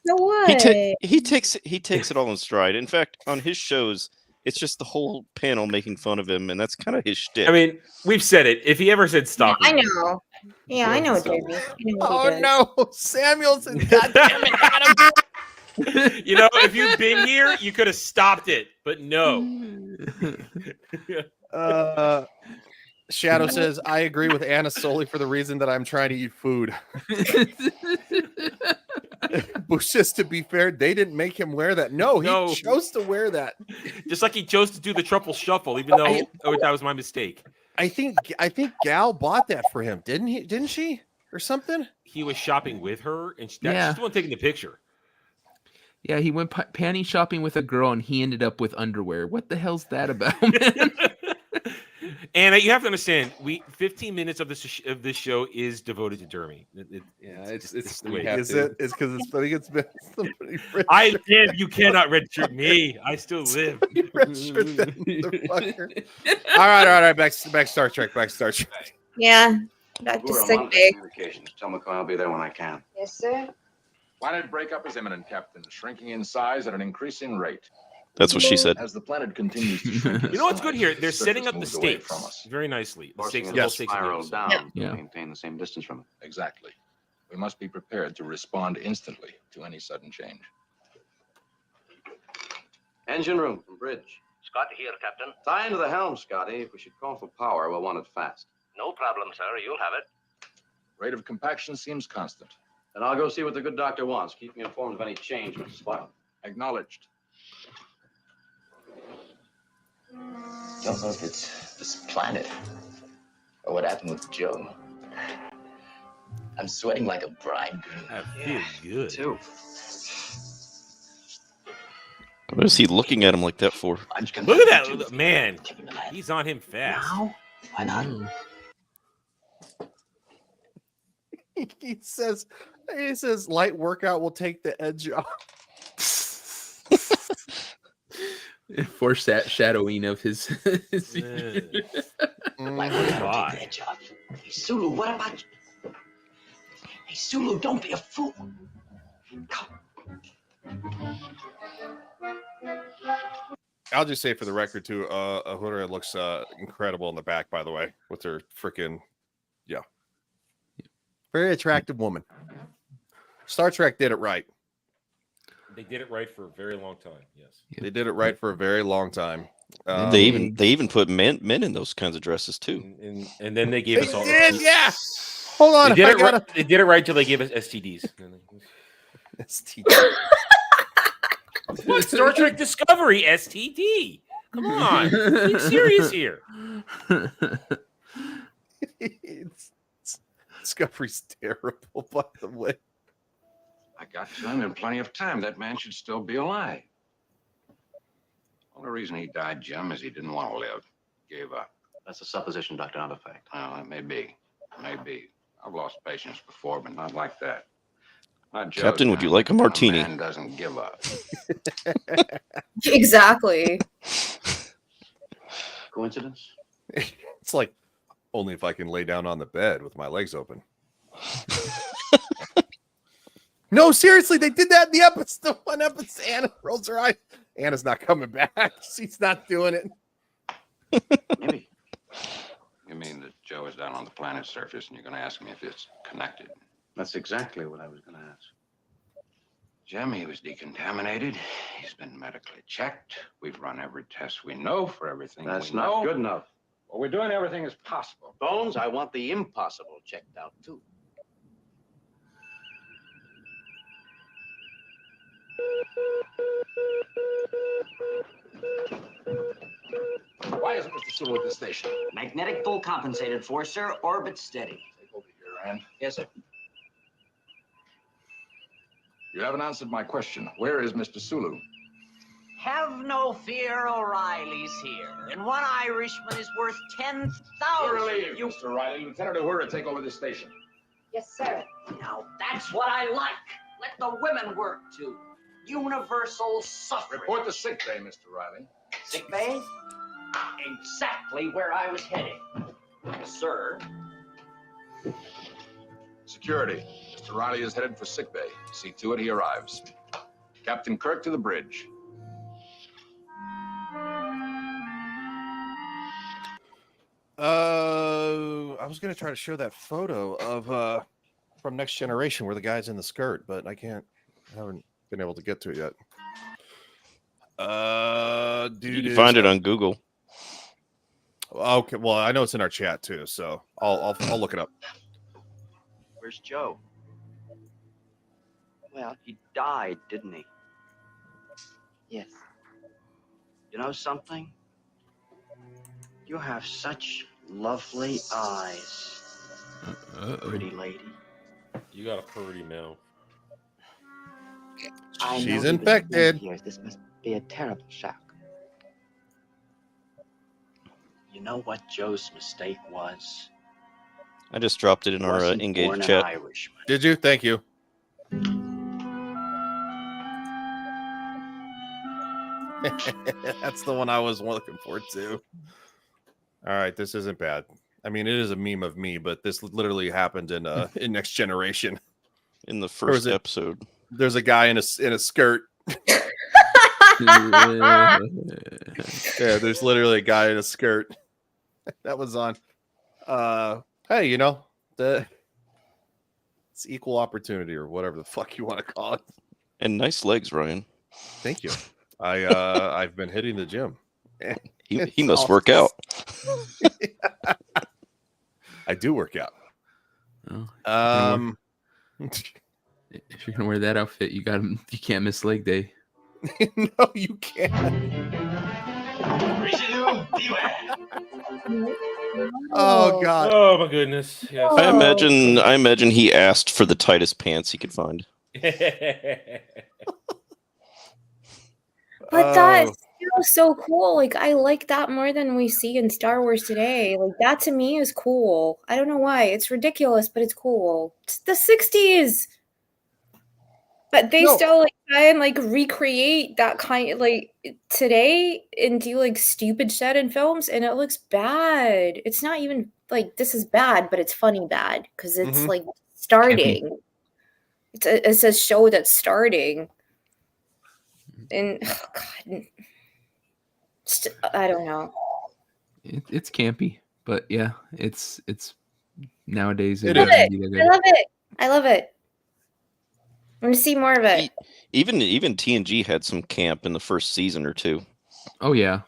So what? He takes it all in stride. In fact, on his shows, it's just the whole panel making fun of him, and that's kind of his shtick. I mean, we've said it. If he ever said stop, I know. Yeah, I know, Jeremy. Oh no, Samuelson! God damn it, Adam! If you'd been here, you could have stopped it, but no. Shadow says, I agree with Anna solely for the reason that I'm trying to eat food. Bush says, to be fair, they didn't make him wear that. No, he chose to wear that. Just like he chose to do the triple shuffle, even though that was my mistake. I think Gal bought that for him, didn't she? Or something? He was shopping with her, and she's the one taking the picture. Yeah, he went panty shopping with a girl, and he ended up with underwear. What the hell's that about, man? And you have to understand, 15 minutes of this show is devoted to Dermy. It's the way it is. It's because it's funny. It's been somebody. I live. You cannot redshirt me. I still live. Redshirt that motherfucker. All right. Back Star Trek. Yeah. Back to sick bay. Tell McCoy I'll be there when I can. Yes, sir. Planet breakup is imminent, Captain. Shrinking in size at an increasing rate. That's what she said. As the planet continues to shrink, you know what's good here? They're setting up the stakes very nicely. The stakes, the whole stakes spiral down to maintain the same distance from it. Exactly. We must be prepared to respond instantly to any sudden change. Engine room from bridge. Scott here, Captain. Tie into the helm, Scotty. If we should call for power, we'll want it fast. No problem, sir. You'll have it. Rate of compaction seems constant. Then I'll go see what the good doctor wants. Keep me informed of any change, Mr. Spock. Acknowledged. Don't know if it's this planet or what happened with Joe. I'm sweating like a bridegroom. I feel good too. What is he looking at him like that for? Look at that, man. He's on him fast. Now? Why not? He says, light workout will take the edge off. Foreshadowing of his. Hey, Sulu, what about you? Hey, Sulu, don't be a fool. I'll just say for the record too, Ahura looks incredible in the back, by the way, with her freaking very attractive woman. Star Trek did it right. They did it right for a very long time. Yes, they did it right for a very long time. They even put men in those kinds of dresses too. And then they gave us all. Yeah. Hold on. They did it right till they gave us STDs. STD. What? Star Trek Discovery STD? Come on, be serious here. Discovery's terrible, by the way. I got time and plenty of time. That man should still be alive. Only reason he died, Jim, is he didn't want to live. Gave up. That's a supposition, Doctor, not a fact. Well, it may be. Maybe. I've lost patience before, but not like that. Not Joe, Captain, would you like a martini? Man doesn't give up. Exactly. Coincidence? It's like only if I can lay down on the bed with my legs open. No, seriously, they did that in the episode. One episode, Anna rolls her eye. Anna's not coming back. She's not doing it. Maybe. You mean that Joe is down on the planet's surface and you're going to ask me if it's connected? That's exactly what I was going to ask. Jimmy was decontaminated. He's been medically checked. We've run every test we know for everything That's we not know. good enough. Well, we're doing everything as possible. Bones, I want the impossible checked out, too. Why isn't Mr. Sulu at the station? Magnetic full compensated for, sir. Orbit steady. Take over here, Rand. Yes, sir. You haven't answered my question. Where is Mr. Sulu? Have no fear, O'Reilly's here. And one Irishman is worth 10,000. Relieved, Mr. Riley. Lieutenant Uhura, take over the station. Yes, sir. Now, that's what I like. Let the women work, too. Universal suffrage. Report to sick bay, Mr. Riley. Sick bay? Exactly where I was heading. Sir. Security. Mr. Riley is headed for sick bay. See to it he arrives. Captain Kirk to the bridge. I was gonna try to show that photo of from Next Generation where the guy's in the skirt, but I haven't been able to get to it yet. Dude, You can find it on Google. Okay, well, I know it's in our chat too, so I'll look it up. Where's Joe? Well, he died, didn't he? Yes. You know something? You have such lovely eyes, pretty lady. You got a pretty mouth. I know She's he was many infected. years. This must be a terrible shock. You know what Joe's mistake was? I just dropped it in our Wasn't born engaged an chat. Irishman. Did you? Thank you. That's the one I was looking forward to. All right, this isn't bad. I mean, it is a meme of me, but this literally happened in Next Generation. In the first episode. There's a guy in a skirt. Yeah, there's literally a guy in a skirt. That was on. Hey, you know, it's equal opportunity or whatever the fuck you want to call it. And nice legs, Ryan. Thank you. I've been hitting the gym. He must work out. I do work out. Oh, if you're gonna wear that outfit, you can't miss leg day. No, you can't. Oh God. Oh my goodness. Yes. I imagine he asked for the tightest pants he could find. But that's still so cool. Like, I like that more than we see in Star Wars today. Like, that to me is cool. I don't know why. It's ridiculous, but it's cool. It's the 60s. But they still like try and like recreate that kind of like today and do like stupid shit in films, and it looks bad. It's not even like this is bad, but it's funny bad because it's like starting. It's a show that's starting. And oh God, I don't know. It's campy, but yeah, it's nowadays. I love it. I love it. I'm gonna see more of it. Even TNG had some camp in the first season or two. Oh yeah,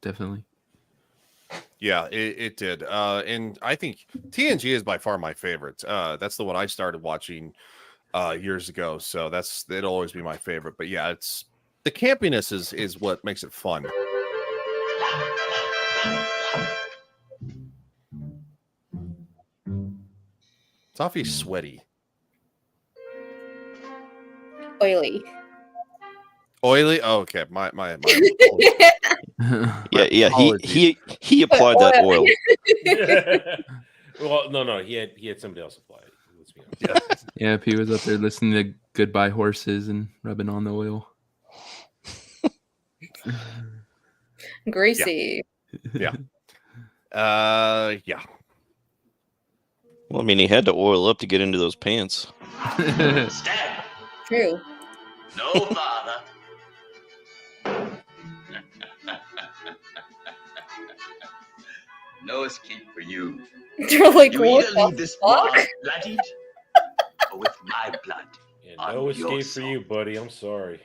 definitely. Yeah, it did. And I think TNG is by far my favorite. That's the one I started watching years ago, so it'll always be my favorite. But yeah, it's the campiness is what makes it fun. Toffee's sweaty. Oily. Oily? Oh, okay. My yeah. He applied that oil. Well, no. He had somebody else apply it. Let's be honest. Yeah, he was up there listening to Goodbye Horses and rubbing on the oil. Gracie. Yeah. Yeah. Well, I mean, he had to oil up to get into those pants. Stand. True. No father. No escape for you. You're like, You what either the leave this fuck? world bloodied or with my blood. Yeah, no escape for you, buddy. I'm sorry.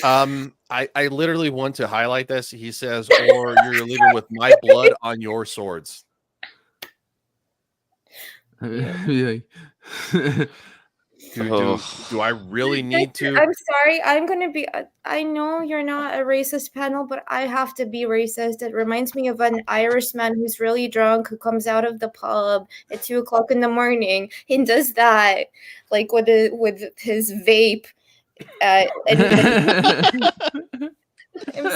I literally want to highlight this. He says, or you're leaving with my blood on your swords. Like, Do I really need to? I'm sorry. I'm gonna be. I know you're not a racist panel, but I have to be racist. It reminds me of an Irishman who's really drunk who comes out of the pub at 2:00 in the morning and does that, like with his vape. I'm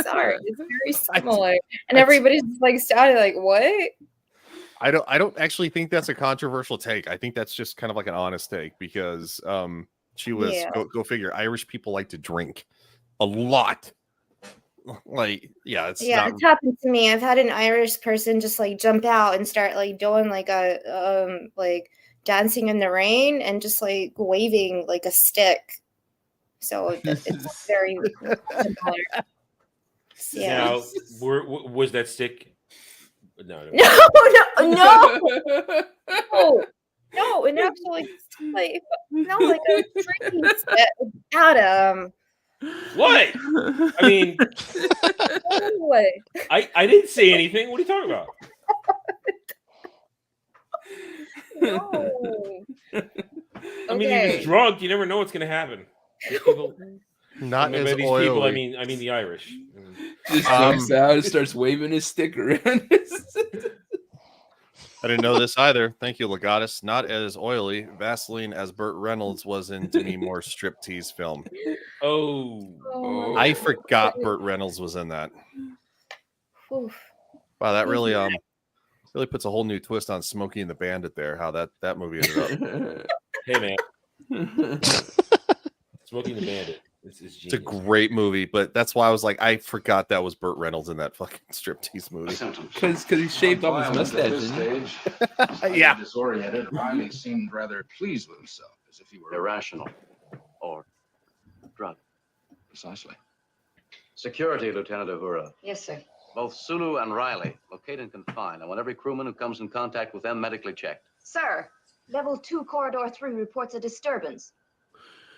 sorry. It's very similar, and everybody's just like started like, what? I don't actually think that's a controversial take. I think that's just kind of like an honest take because she was go figure. Irish people like to drink a lot. Like, it's it's happened to me. I've had an Irish person just like jump out and start like doing like a like dancing in the rain and just like waving like a stick. So it's very similar. Now, was that stick? No, and actually, like a freaking stick, Adam. What? I mean, what? I didn't say anything. What are you talking about? No. I mean, he was drunk. You never know what's going to happen. People, Not as these oily. people. I mean the Irish. Just jumps out and starts waving his stick around. I didn't know this either. Thank you, Legatus. Not as oily. Vaseline as Burt Reynolds was in Demi Moore's striptease film. Oh. I forgot Burt Reynolds was in that. Oof. Wow, that really puts a whole new twist on Smokey and the Bandit there. How that movie ended up. Hey man, Smokey and the Bandit. It's a great movie, but that's why I was like, I forgot that was Burt Reynolds in that fucking striptease movie. Because he shaved off his mustache. At this stage, yeah. Disoriented, Riley seemed rather pleased with himself, as if he were Irrational. Or drunk. Precisely. Security, Lieutenant Uhura. Yes, sir. Both Sulu and Riley, locate and confine. I want every crewman who comes in contact with them medically checked. Sir, Level 2, Corridor 3 reports a disturbance.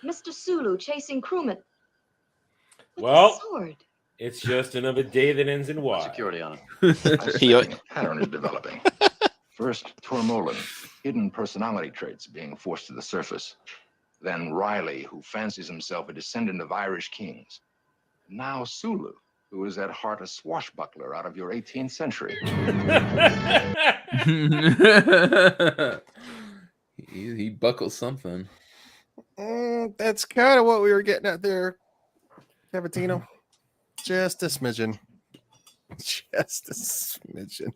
Mr. Sulu chasing crewman. Well, Sword. it's just another day that ends in Y. Security on A pattern is developing. First, Tormolin, hidden personality traits being forced to the surface. Then Riley, who fancies himself a descendant of Irish kings. Now Sulu, who is at heart a swashbuckler out of your 18th century. he buckles something. That's kind of what we were getting at there, Cavatino. Just a smidgen. Just a smidgen.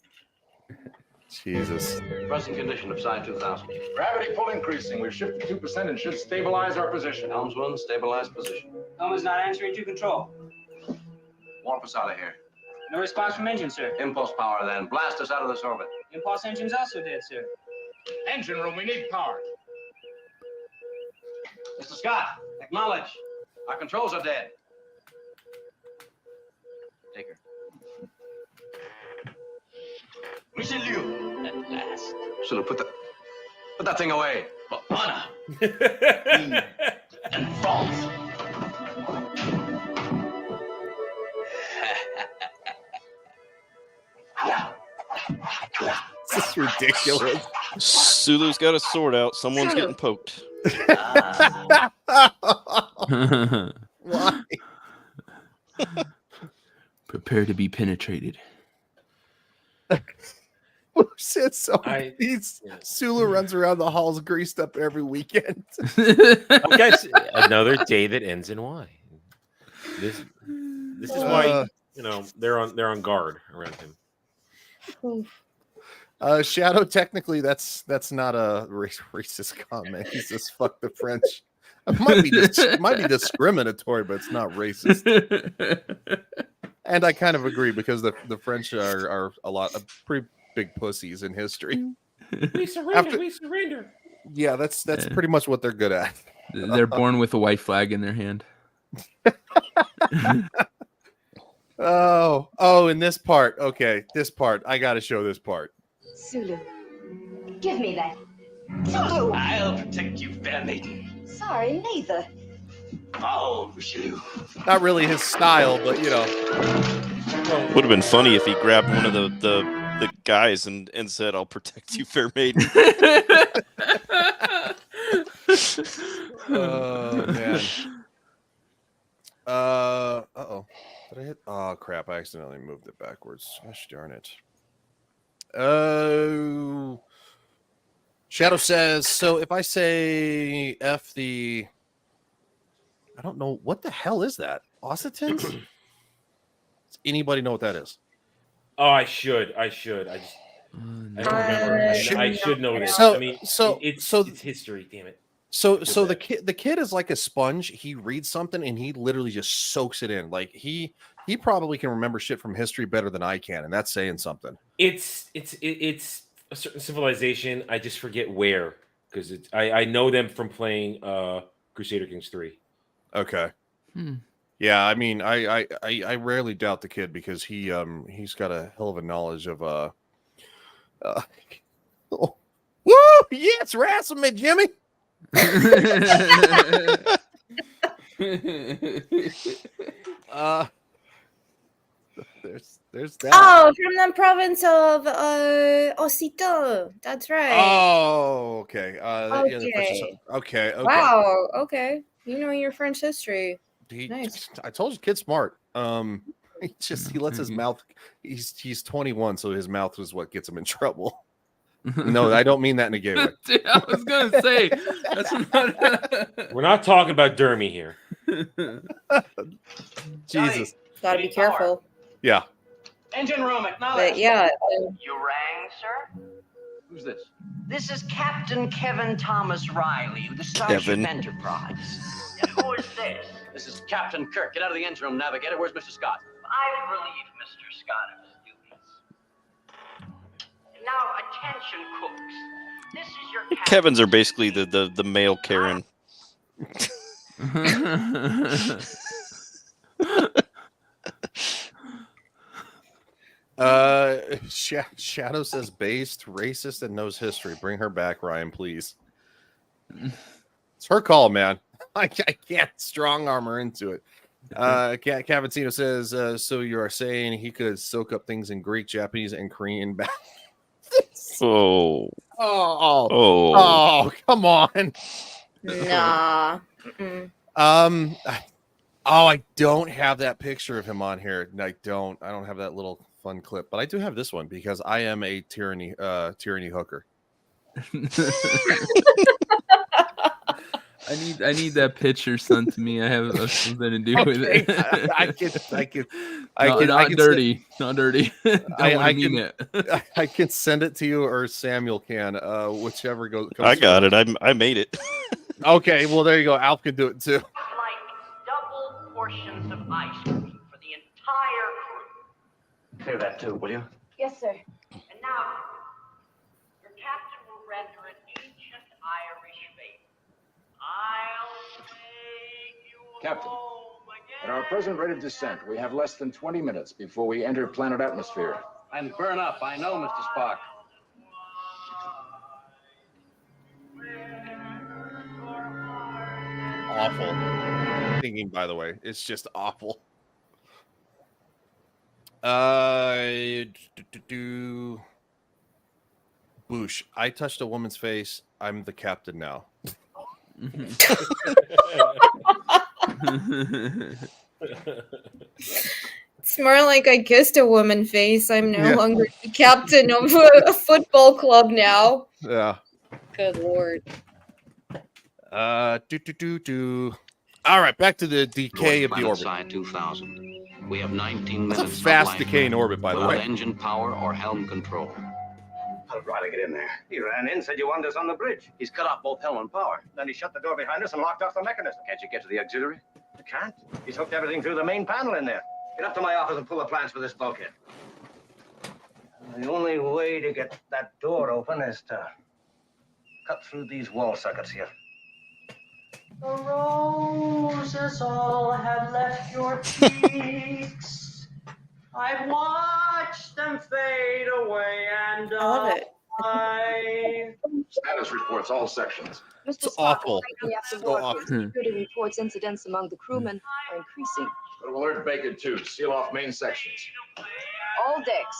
Jesus. Present condition of Psi 2000. Gravity pull increasing. We've shifted 2% and should stabilize our position. Helmsman, stabilize position. Helm's not answering to control. Warp us out of here. No response from engine, sir. Impulse power, then. Blast us out of this orbit. Impulse engine's also dead, sir. Engine room, we need power. Mr. Scott, acknowledge. Our controls are dead. Take her. Mission Liu, at last. Sulu, put that thing away. For honor. And false. This is ridiculous. Sulu's got a sword out. Someone's getting poked. Why? Prepare to be penetrated. Sulu runs around the halls greased up every weekend. Okay, another day that ends in Y. This is why they're on guard around him. Shadow, technically, that's not a racist comment. He says "fuck the French." It might be discriminatory, but it's not racist. And I kind of agree because the French are a pretty big pussies in history. We surrender. We surrender. Yeah, that's pretty much what they're good at. They're born with a white flag in their hand. Oh, in this part. Okay, this part. I got to show this part. Sulu, give me that. Sulu! I'll protect you, fair lady. Sorry, neither. Oh, Richelieu. Not really his style, but you know. Would have been funny if he grabbed one of the guys and said, "I'll protect you, fair maiden." Oh man. Uh-oh. Did I hit? Oh crap! I accidentally moved it backwards. Gosh darn it. Oh. Shadow says, so if I say F the, I don't know, what the hell is that? Ossitans? Does anybody know what that is? Oh, I should. I just I don't remember. I should know this. So, I mean, it's history. Damn it. So the kid is like a sponge. He reads something and he literally just soaks it in. Like he probably can remember shit from history better than I can, and that's saying something. It's a certain civilization. I just forget where, because I know them from playing Crusader Kings 3. Okay. Yeah, I mean, I rarely doubt the kid because he's got a hell of a knowledge of oh, woo! Yes, wrestle me, Jimmy. There's that. Oh, from the province of Occitan. That's right. Oh, okay. Okay. Wow. Okay. You know your French history. Nice. I told you, kid's smart. He lets his mouth. He's 21, so his mouth is what gets him in trouble. No, I don't mean that in a gay way. Dude, I was gonna say that's not. We're not talking about Dermy here. Jesus. Gotta be careful. Yeah. Engine room, acknowledge. But yeah. You rang, sir? Who's this? This is Captain Kevin Thomas Riley of the Starship Enterprise. And who is this? This is Captain Kirk. Get out of the engine room, navigator. Where's Mr. Scott? I've relieved Mr. Scott of his duties. Now, attention, cooks. This is your captain. Kevin's are basically the male Karen. Shadow says based, racist, and knows history. Bring her back, Ryan, please. It's her call, man. I can't strong arm her into it. Cavazzino says, so you are saying he could soak up things in Greek, Japanese, and Korean back. Oh, come on. Nah. I don't have that picture of him on here. I don't have that little fun clip, but I do have this one because I am a tyranny hooker. I need that picture sent to me. I have something to do with it. Not dirty. I can send it to you, or Samuel can, whichever goes. I got it. I made it. Okay, well there you go. Alf can do it too. Like double portions of ice cream for the entire crew. Clear that too, will you? Yes, sir. And now, your captain will render an ancient Irish faith. I'll make you Captain, home again. at our present rate of descent, we have less than 20 minutes before we enter planet atmosphere. And burn up, I know, Mr. Spock. Awful singing, by the way. It's just awful. Boosh. I touched a woman's face. I'm the captain now. It's more like I kissed a woman face. I'm no longer the captain of a football club now. Yeah. Good lord. All right, back to the decay of the orbit. Side 2000. We have 19 That's a minutes. fast decay in orbit, by the without way. engine power or helm control. How did Riley get in there? He ran in, said you wanted us on the bridge. He's cut off both helm and power. Then he shut the door behind us and locked off the mechanism. Can't you get to the auxiliary? I can't. He's hooked everything through the main panel in there. Get up to my office and pull the plans for this bulkhead. The only way to get that door open is to cut through these wall sockets here. The roses all have left your cheeks. I've watched them fade away and I love it. Status reports all sections. Mr. It's Spock, awful. immediately after So board, awful. security reports incidents among the crewmen are increasing. Go to alert Bacon 2. Seal off main sections. All decks,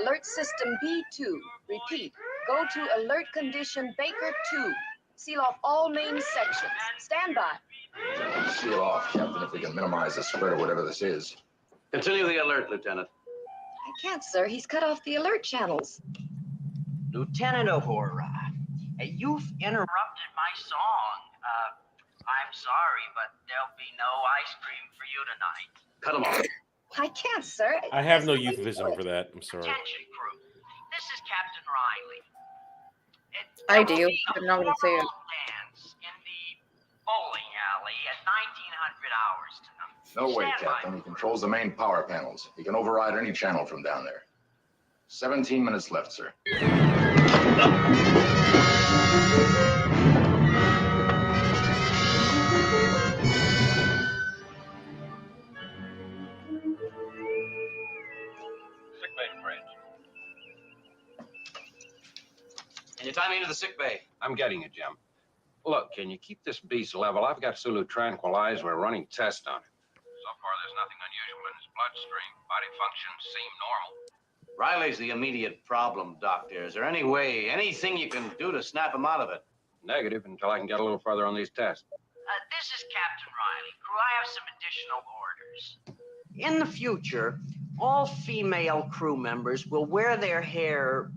alert system B2. Repeat, go to alert condition Baker 2. Seal off all main sections. Stand by. Seal off, Captain, if we can minimize the spread of whatever this is. Continue the alert, Lieutenant. I can't, sir. He's cut off the alert channels. Lieutenant Uhura, you've interrupted my song. I'm sorry, but there'll be no ice cream for you tonight. Cut him off. I can't, sir. I have no euphemism for that. I'm sorry. Attention, crew. This is Captain Riley. I do. I'm not going to say it. Dance in the bowling alley at 1900 hours tonight. No way, Stand by. Captain. He controls the main power panels. He can override any channel from down there. 17 minutes left, sir. Sick bay, Fred. Can you tie me into the sick bay? I'm getting it, Jim. Look, can you keep this beast level? I've got Sulu tranquilized. We're running tests on it. So far, there's nothing unusual in his bloodstream. Body functions seem normal. Riley's the immediate problem, Doctor. Is there any way, anything you can do to snap him out of it? Negative until I can get a little further on these tests. This is Captain Riley. Crew, I have some additional orders. In the future, all female crew members will wear their hair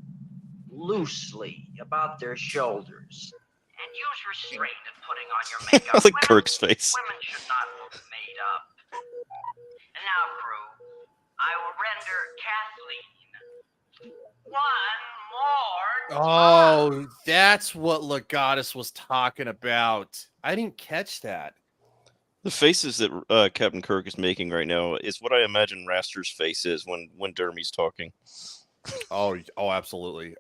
loosely about their shoulders. And use restraint in putting on your makeup. I like Kirk's face. Women should not look made up. And now, crew, I will render Kathleen one more. Oh, that's what Legatus was talking about. I didn't catch that. The faces that Captain Kirk is making right now is what I imagine Raster's face is when Dermy's talking. Oh, absolutely.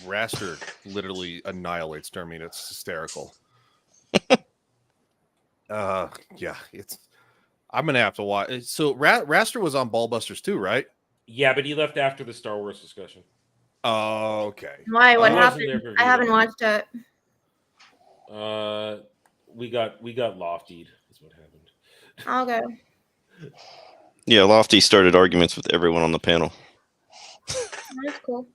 Raster literally annihilates Dermy. It's hysterical. Yeah, I'm gonna have to watch. So Raster was on Ballbusters too, right? Yeah, but he left after the Star Wars discussion. Oh, okay. Why? What I wasn't there happened? for I haven't video. watched it. We got loftied. That's what happened. Okay. Yeah, Lofty started arguments with everyone on the panel. That's cool.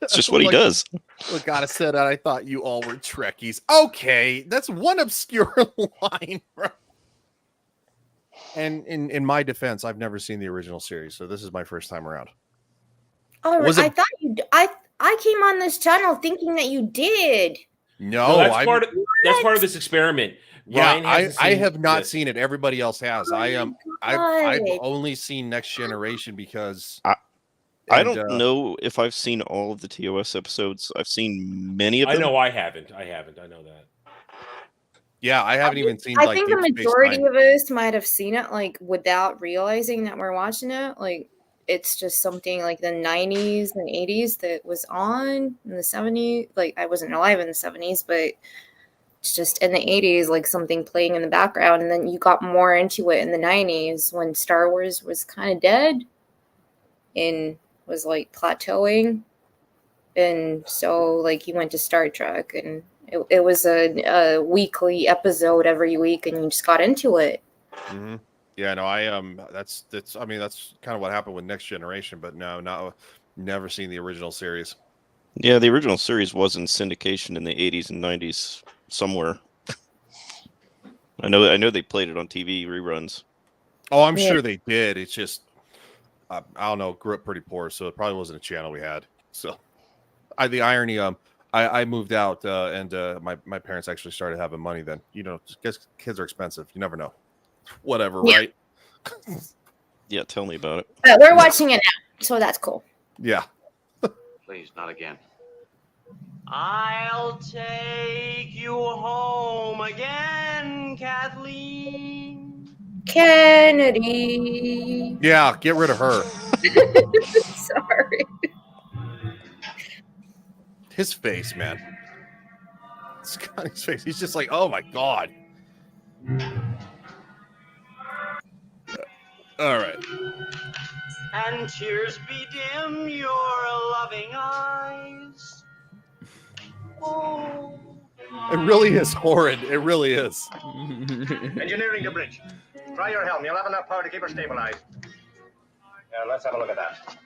That's just what he does. Legatus said that I thought you all were Trekkies. Okay, that's one obscure line, bro. And in my defense, I've never seen the original series, so this is my first time around. Oh, Was I it- thought you. I came on this channel thinking that you did. No, that's part of this experiment. Yeah, Ryan hasn't I seen have not this. seen it. Everybody else has. Oh I've God. only seen Next Generation because I don't know if I've seen all of the TOS episodes. I've seen many of them. I know I haven't. I know that. Yeah, I haven't even seen. I like think the Deep Space majority Nine. of us might have seen it like without realizing that we're watching it. Like it's just something like the 90s and 80s that was on in the 70s. Like I wasn't alive in the 70s, but it's just in the 80s, like something playing in the background. And then you got more into it in the 90s when Star Wars was kind of dead and was like plateauing. And so like you went to Star Trek and it was a weekly episode every week and you just got into it. Mm-hmm. Yeah, no, that's I mean that's kind of what happened with Next Generation, but no, never seen the original series. Yeah, the original series was in syndication in the 80s and 90s somewhere. I know they played it on TV reruns. Oh, I'm sure they did. It's just I don't know, grew up pretty poor, so it probably wasn't a channel we had. So the irony, I moved out and my parents actually started having money then. You know, just kids are expensive. You never know. Whatever, Yeah. right? Yeah, tell me about it. But we're watching it now, so that's cool. Yeah. Please, not again. I'll take you home again, Kathleen. Kennedy. Yeah, get rid of her. Sorry. His face, man. Scotty's face. He's just like, oh my god. All right. And tears bedim your loving eyes. Oh. It really is horrid. It really is. Engineering the bridge. Try your helm. You'll have enough power to keep her stabilized. Yeah, let's have a look at that.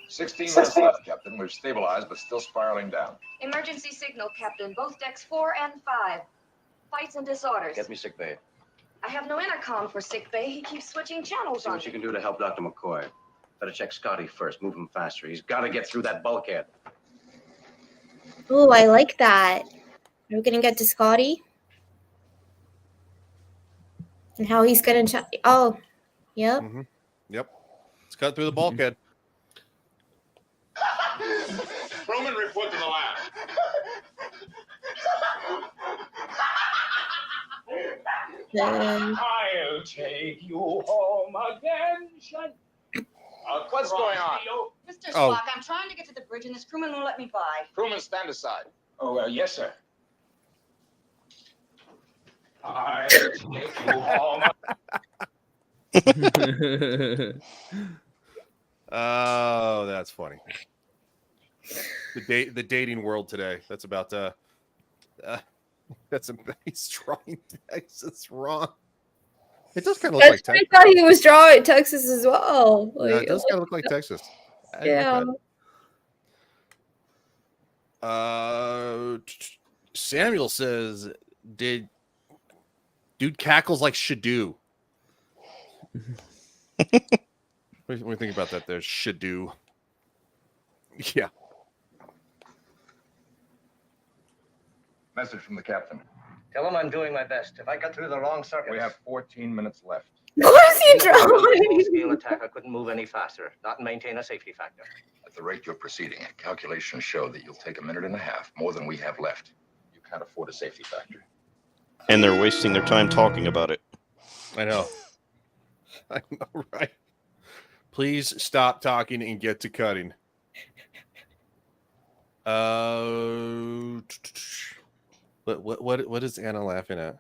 "16 minutes left, Captain. We've stabilized, but still spiraling down. Emergency signal, Captain. Both decks 4 and 5. Fights and disorders. Get me sick bay. I have no intercom for sick bay. He keeps switching channels See on what you me. can do to help Dr. McCoy. Better check Scotty first. Move him faster. He's got to get through that bulkhead. Oh, I like that. Are we gonna get to Scotty? And how he's gonna oh, yep. Mm-hmm. Yep. Let's cut through the bulkhead. Roman, report to the lab. I'll take you home again. What's going on? Mr. Oh. Spock, I'm trying to get to the bridge and this crewman won't let me by. Crewman, stand aside. Oh, yes, sir. I'll take you home. Oh, that's funny. The dating world today. That's about he's drawing Texas wrong. It does kind of look like I Texas. thought he was drawing Texas as well. Yeah, it does kind of look like Texas. I Yeah. like that. Samuel says, dude cackles like Shadoo. What do you think about that there, Shadoo? Yeah. Message from the captain. Tell him I'm doing my best. If I got through the wrong circuit, We have 14 minutes left. What is he drawing? Scale attack, I couldn't move any faster. Not maintain a safety factor. At the rate you're proceeding, calculations show that you'll take a minute and a half, more than we have left. You can't afford a safety factor. And they're wasting their time talking about it. I know. I know, right? Please stop talking and get to cutting. What is Anna laughing at?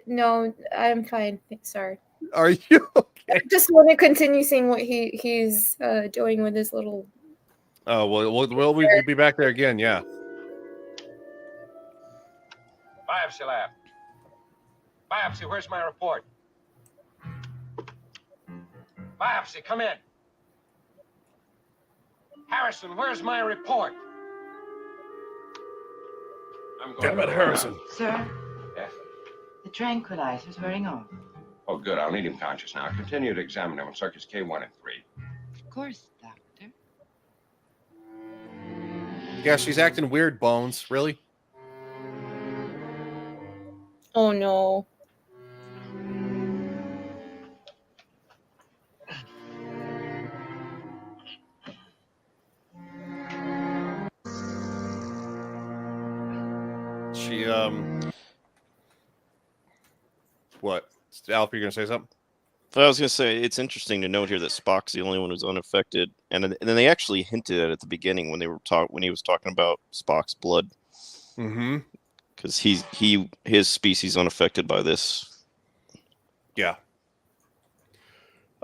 No, I'm fine. Sorry. Are you okay? I just want to continue seeing what he's doing with his little. Oh, we'll be back there again. Yeah. Biopsy lab. Biopsy, where's my report? Biopsy, come in. Harrison, where's my report? I'm going Damn it, Harrison. Sir, Yes. the tranquilizer's wearing off. Oh, good. I'll need him conscious now. Continue to examine him on circuits K1 and 3. Of course, Doctor. Yeah, she's acting weird, Bones. Really? Oh no. She what? Alf, you're gonna say something? I was going to say, it's interesting to note here that Spock's the only one who's unaffected, and then they actually hinted at the beginning when he was talking about Spock's blood, Mm-hmm. because his species unaffected by this. Yeah.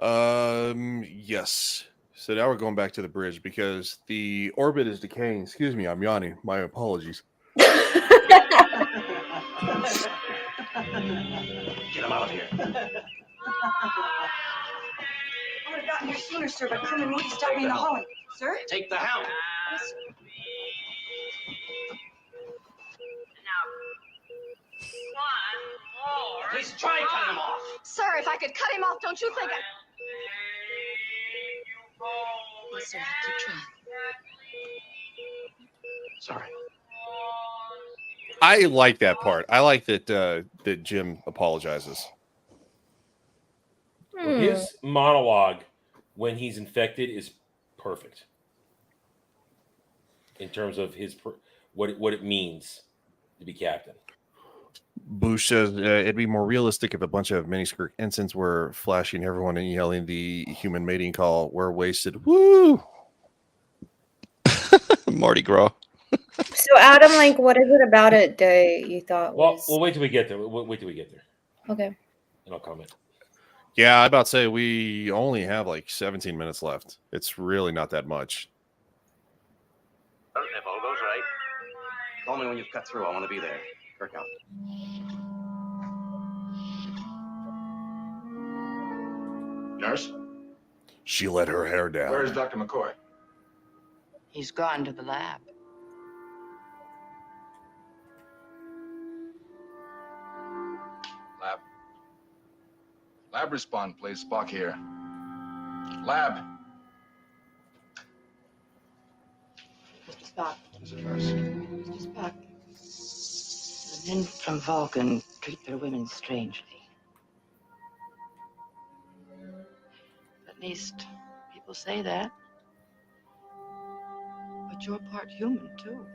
Yes. So now we're going back to the bridge because the orbit is decaying. Excuse me, I'm yawning. My apologies. Get him out of here. I would have gotten here sooner, sir, but crewman Moody stopped me in the hallway. Sir? Take the helm. Yes. Please try cutting him off. Sir, if I could cut him off, don't you think I... Yes, sir, I'll keep trying. Sorry. I like that part. I like that Jim apologizes. His monologue when he's infected is perfect in terms of what it means to be captain. Bush says it'd be more realistic if a bunch of miniskirt ensigns were flashing everyone and yelling the human mating call. We're wasted. Woo! Mardi Gras. So Adam, like, what is it about it that you thought was? We'll wait till we get there. Wait till we get there. Okay. And I'll comment. Yeah, I about to say we only have like 17 minutes left. It's really not that much. If all goes right, call me when you've cut through. I want to be there. Kirk out. Nurse? She let her hair down. Where is Dr. McCoy? He's gone to the lab. Lab. Lab respond, please. Spock here. Lab. Mr. Spock. Is it nurse? Mr. Spock. The men from Vulcan treat their women strangely. At least people say that. But you're part human, too.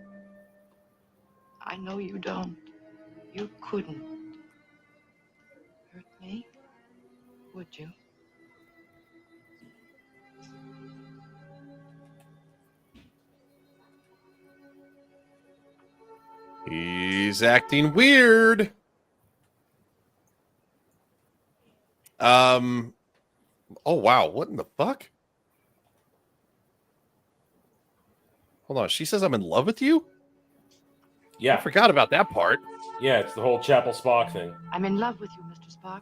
I know you don't. You couldn't hurt me, would you? He's acting weird. Oh wow, what in the fuck? Hold on, she says I'm in love with you? Yeah. I forgot about that part. Yeah, it's the whole Chapel Spock thing. I'm in love with you, Mr. Spock.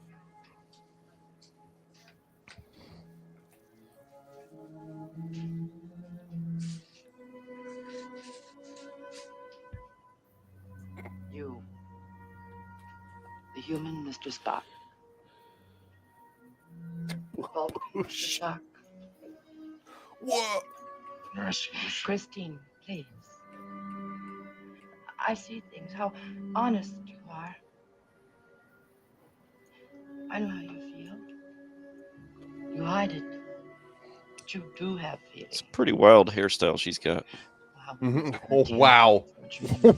You. The human Mr. Spock. Vulcan, Mr. Spock. What? Nurse. Christine, please. I see things, how honest you are. I know how you feel. You hide it. But you do have feelings. It's a pretty wild hairstyle she's got. Oh wow.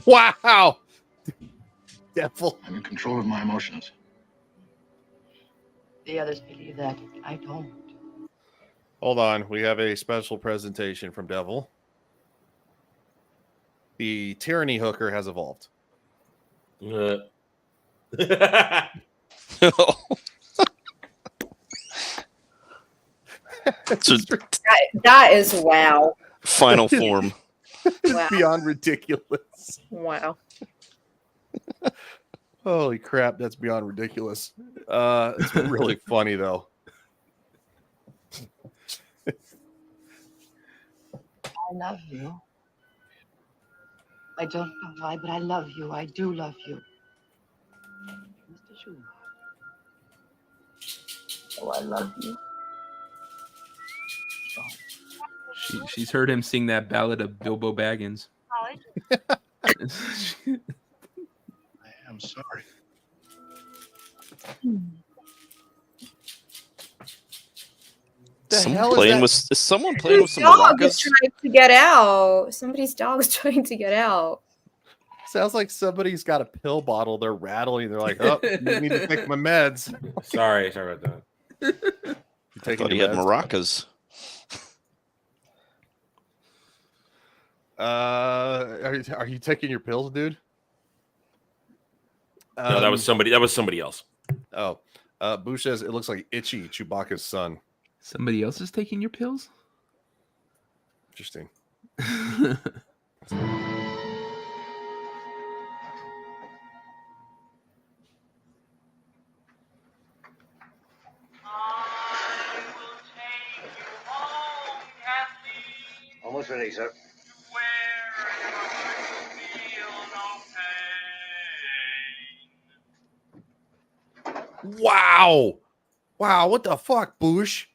Wow. Devil. I'm in control of my emotions. The others believe that. I don't. Hold on, we have a special presentation from Devil. The tyranny hooker has evolved. That is wow. Final form. It's Wow. beyond ridiculous. Wow. Holy crap, that's beyond ridiculous. It's really funny though. I love you. I don't know why, but I love you. I do love you. Mr. Schumacher. Oh, I love you. She's heard him sing that ballad of Bilbo Baggins. I am sorry. The Someone hell is playing that? with is someone playing with some Dog is maracas? trying to get out. Somebody's dog is trying to get out. Sounds like somebody's got a pill bottle. They're rattling. They're like, "Oh, you need to take my meds." Sorry about that. You I taking thought he your had meds? maracas. Are you taking your pills, dude? No, that was somebody. That was somebody else. Oh, Boo says it looks like Itchy, Chewbacca's son. Somebody else is taking your pills? Interesting. Almost ready, sir. Wow. Wow, what the fuck, Boosh?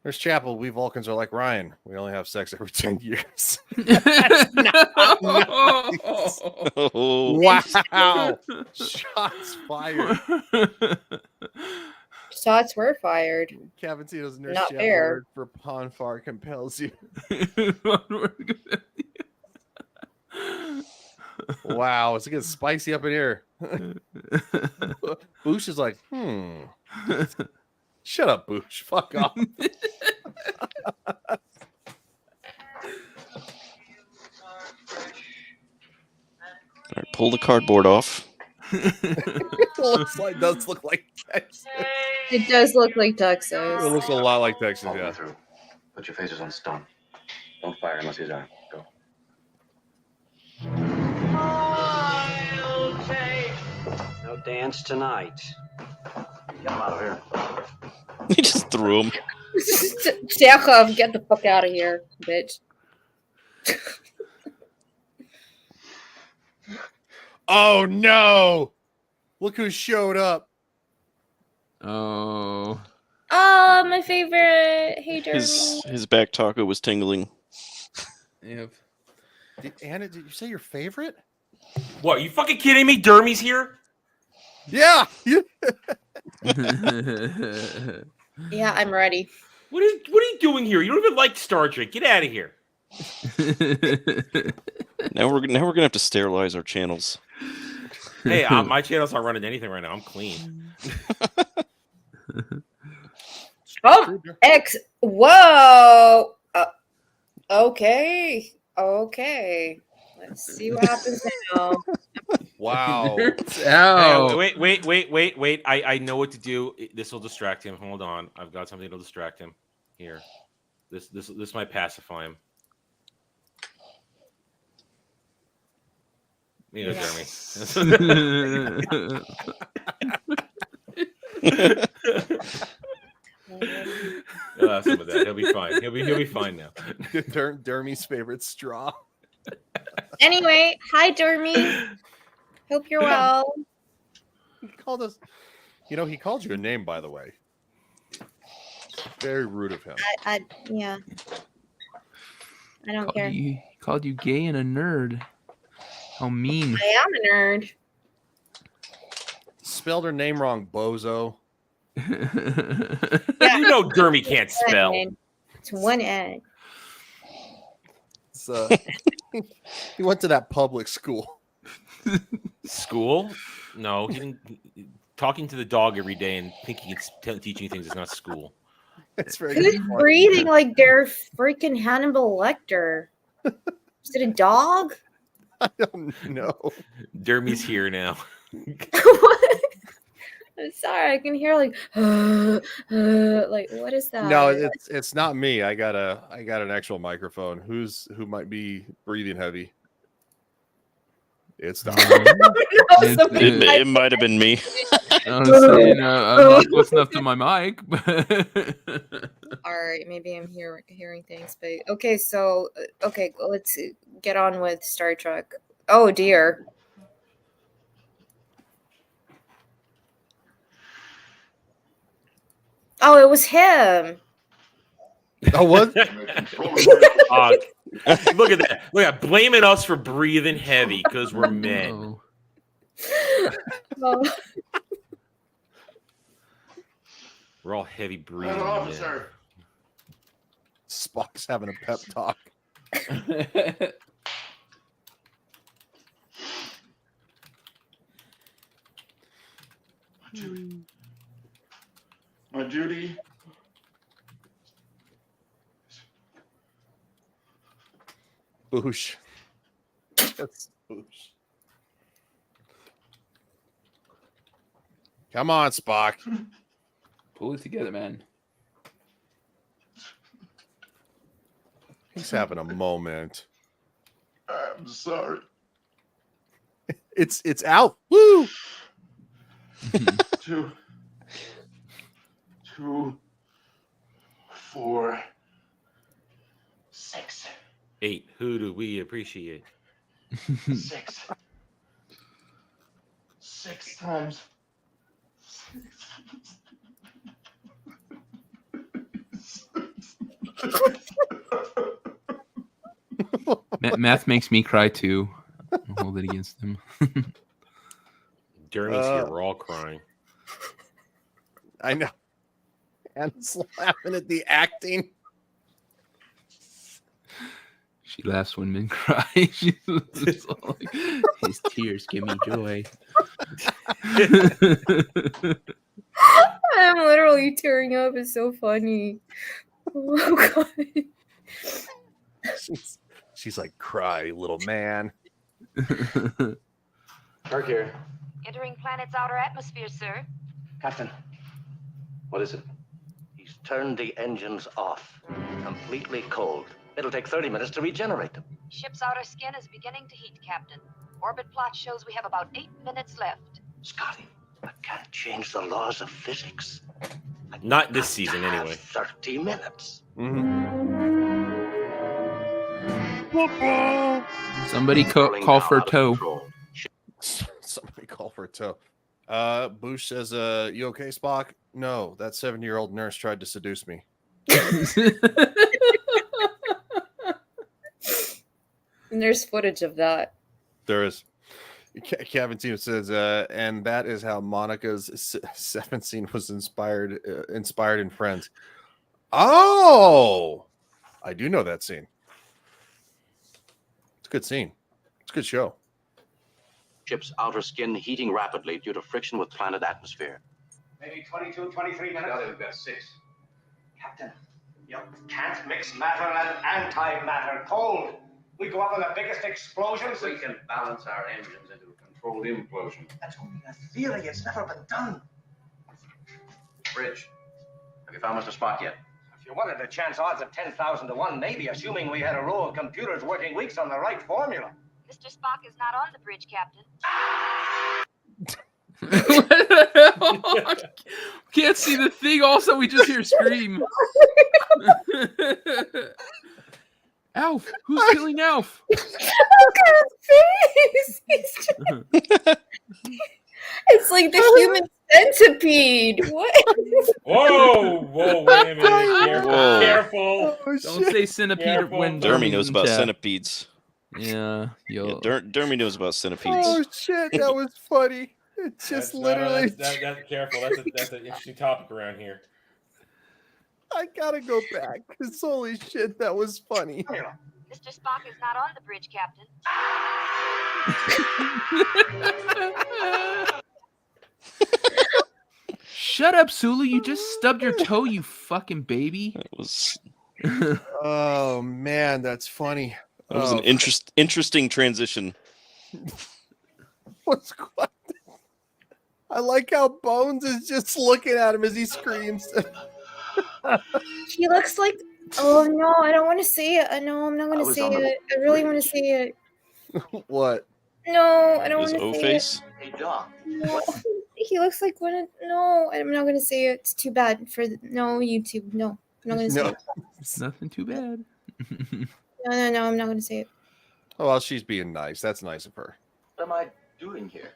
There's Chapel. We Vulcans are like Ryan. We only have sex every 10 years. That's not nice. Oh. Wow. Shots fired. Shots were fired. Caventino's nurse Not chat fair. word for Ponfar compels you. Wow, it's getting spicy up in here. Boosh is like, Shut up, Boosh. Fuck off. All right, pull the cardboard off. Does look like Texas. It does look like Texas. It looks a lot like Texas, Follow yeah. me through. Put your faces on stun. Don't fire unless he's armed. Go. No dance tonight. Get him out of here. He just threw him. Chekhov, get the fuck out of here, bitch. Oh no! Look who showed up. Oh. Oh, my favorite. Hey, Derby. His back taco was tingling. Yep. Anna, did you say your favorite? What? Are you fucking kidding me? Dermy's here? Yeah. Yeah, I'm ready. What are you doing here? You don't even like Star Trek. Get out of here. Now we're gonna have to sterilize our channels. Hey, my channel's not running anything right now. I'm clean. Oh, X. Whoa. Okay. Let's see what happens now. Wow. Ow. Wait. I know what to do. This will distract him. Hold on. I've got something to distract him. Here. This might pacify him. You know, Jeremy. Some of that. He'll be fine. He'll be fine now. Dermy's favorite straw. Anyway, hi, Dermy. Hope you're well. He called us. You know, he called you a name, by the way. Very rude of him. Yeah. I don't care. He called you gay and a nerd. How mean. I am a nerd. Spelled her name wrong, bozo. Yeah. You know Dermy can't spell. It's one N. So he went to that public school. School? No, he didn't. Talking to the dog every day and thinking it's teaching things is not school. It's very Who's breathing like they're freaking Hannibal Lecter? Is it a dog? I don't know. Dermy's here now. What? I'm sorry, I can hear like what is that? No, it's not me. I got an actual microphone. Who might be breathing heavy? It's Don. It might have been me. I'm saying, I'm not close enough to my mic. All right, maybe I'm hearing things, but okay. So let's get on with Star Trek. Oh dear. Oh, it was him. Oh, what? Look at that. Look at blaming us for breathing heavy because we're men. Oh. We're all heavy breathing. Officer. Spock's having a pep talk. My duty. Boosh. That's Boosh. Come on, Spock. Pull it together, man. He's having a moment. I'm sorry. It's out. Woo! 2, 4, 6. 8. Who do we appreciate? 6. 6 times. Math makes me cry too. I'll hold it against him. Dermy's here. We're all crying. I know. Anne's laughing at the acting. She laughs when men cry. She's just all like, his tears give me joy. I'm literally tearing up. It's so funny. Oh god. She's like, cry, little man. Kirk here. Entering planet's outer atmosphere, sir. Captain. What is it? He's turned the engines off. Completely cold. It'll take 30 minutes to regenerate them. Ship's outer skin is beginning to heat, Captain. Orbit plot shows we have about 8 minutes left. Scotty, I can't change the laws of physics. Not this season, anyway. 30 minutes. Somebody call for tow. Somebody call for a tow. Boosh says, you okay, Spock? No, that 7-year-old nurse tried to seduce me. And there's footage of that. There is. Kevin Team says, and that is how Monica's 7th scene was inspired in Friends. Oh, I do know that scene. It's a good scene. It's a good show. Ship's outer skin heating rapidly due to friction with planet atmosphere. Maybe 22, 23 minutes. Now we've got 6. Captain, you can't mix matter and antimatter. Cold. We go up on the biggest explosions. We can balance our engines into a controlled implosion. That's only a theory. It's never been done. Bridge, have you found Mr. Spock yet? If you wanted to chance odds of 10,000 to 1, maybe, assuming we had a row of computers working weeks on the right formula. Mr. Spock is not on the bridge, Captain. Can't see the thing. Also, we just hear scream. Alf, who's killing Alf? Look at his face. It's like the human centipede. What? Whoa, wait a minute. Careful. Don't say centipede Careful. when Dermy knows about centipedes. Yeah, yo. Dermy knows about centipedes. Oh shit, that was funny. It's just literally. That's careful. That's an interesting topic around here. I gotta go back because holy shit, that was funny. Mr. Spock is not on the bridge, Captain. Shut up, Sulu. You just stubbed your toe, you fucking baby. That was. Oh man, that's funny. That was an interesting transition. What's quite... I like how Bones is just looking at him as he screams. He looks like. Oh no, I don't want to see it. No, I'm not going to see it. I really want to see it. What? No, I don't His want to O see face? it. Hey, Doc. No, he looks like one of. No, I'm not going to see it. It's too bad for no YouTube. No, I'm not going to see it. It's nothing too bad. No, I'm not going to see it. Oh well, she's being nice. That's nice of her. What am I doing here?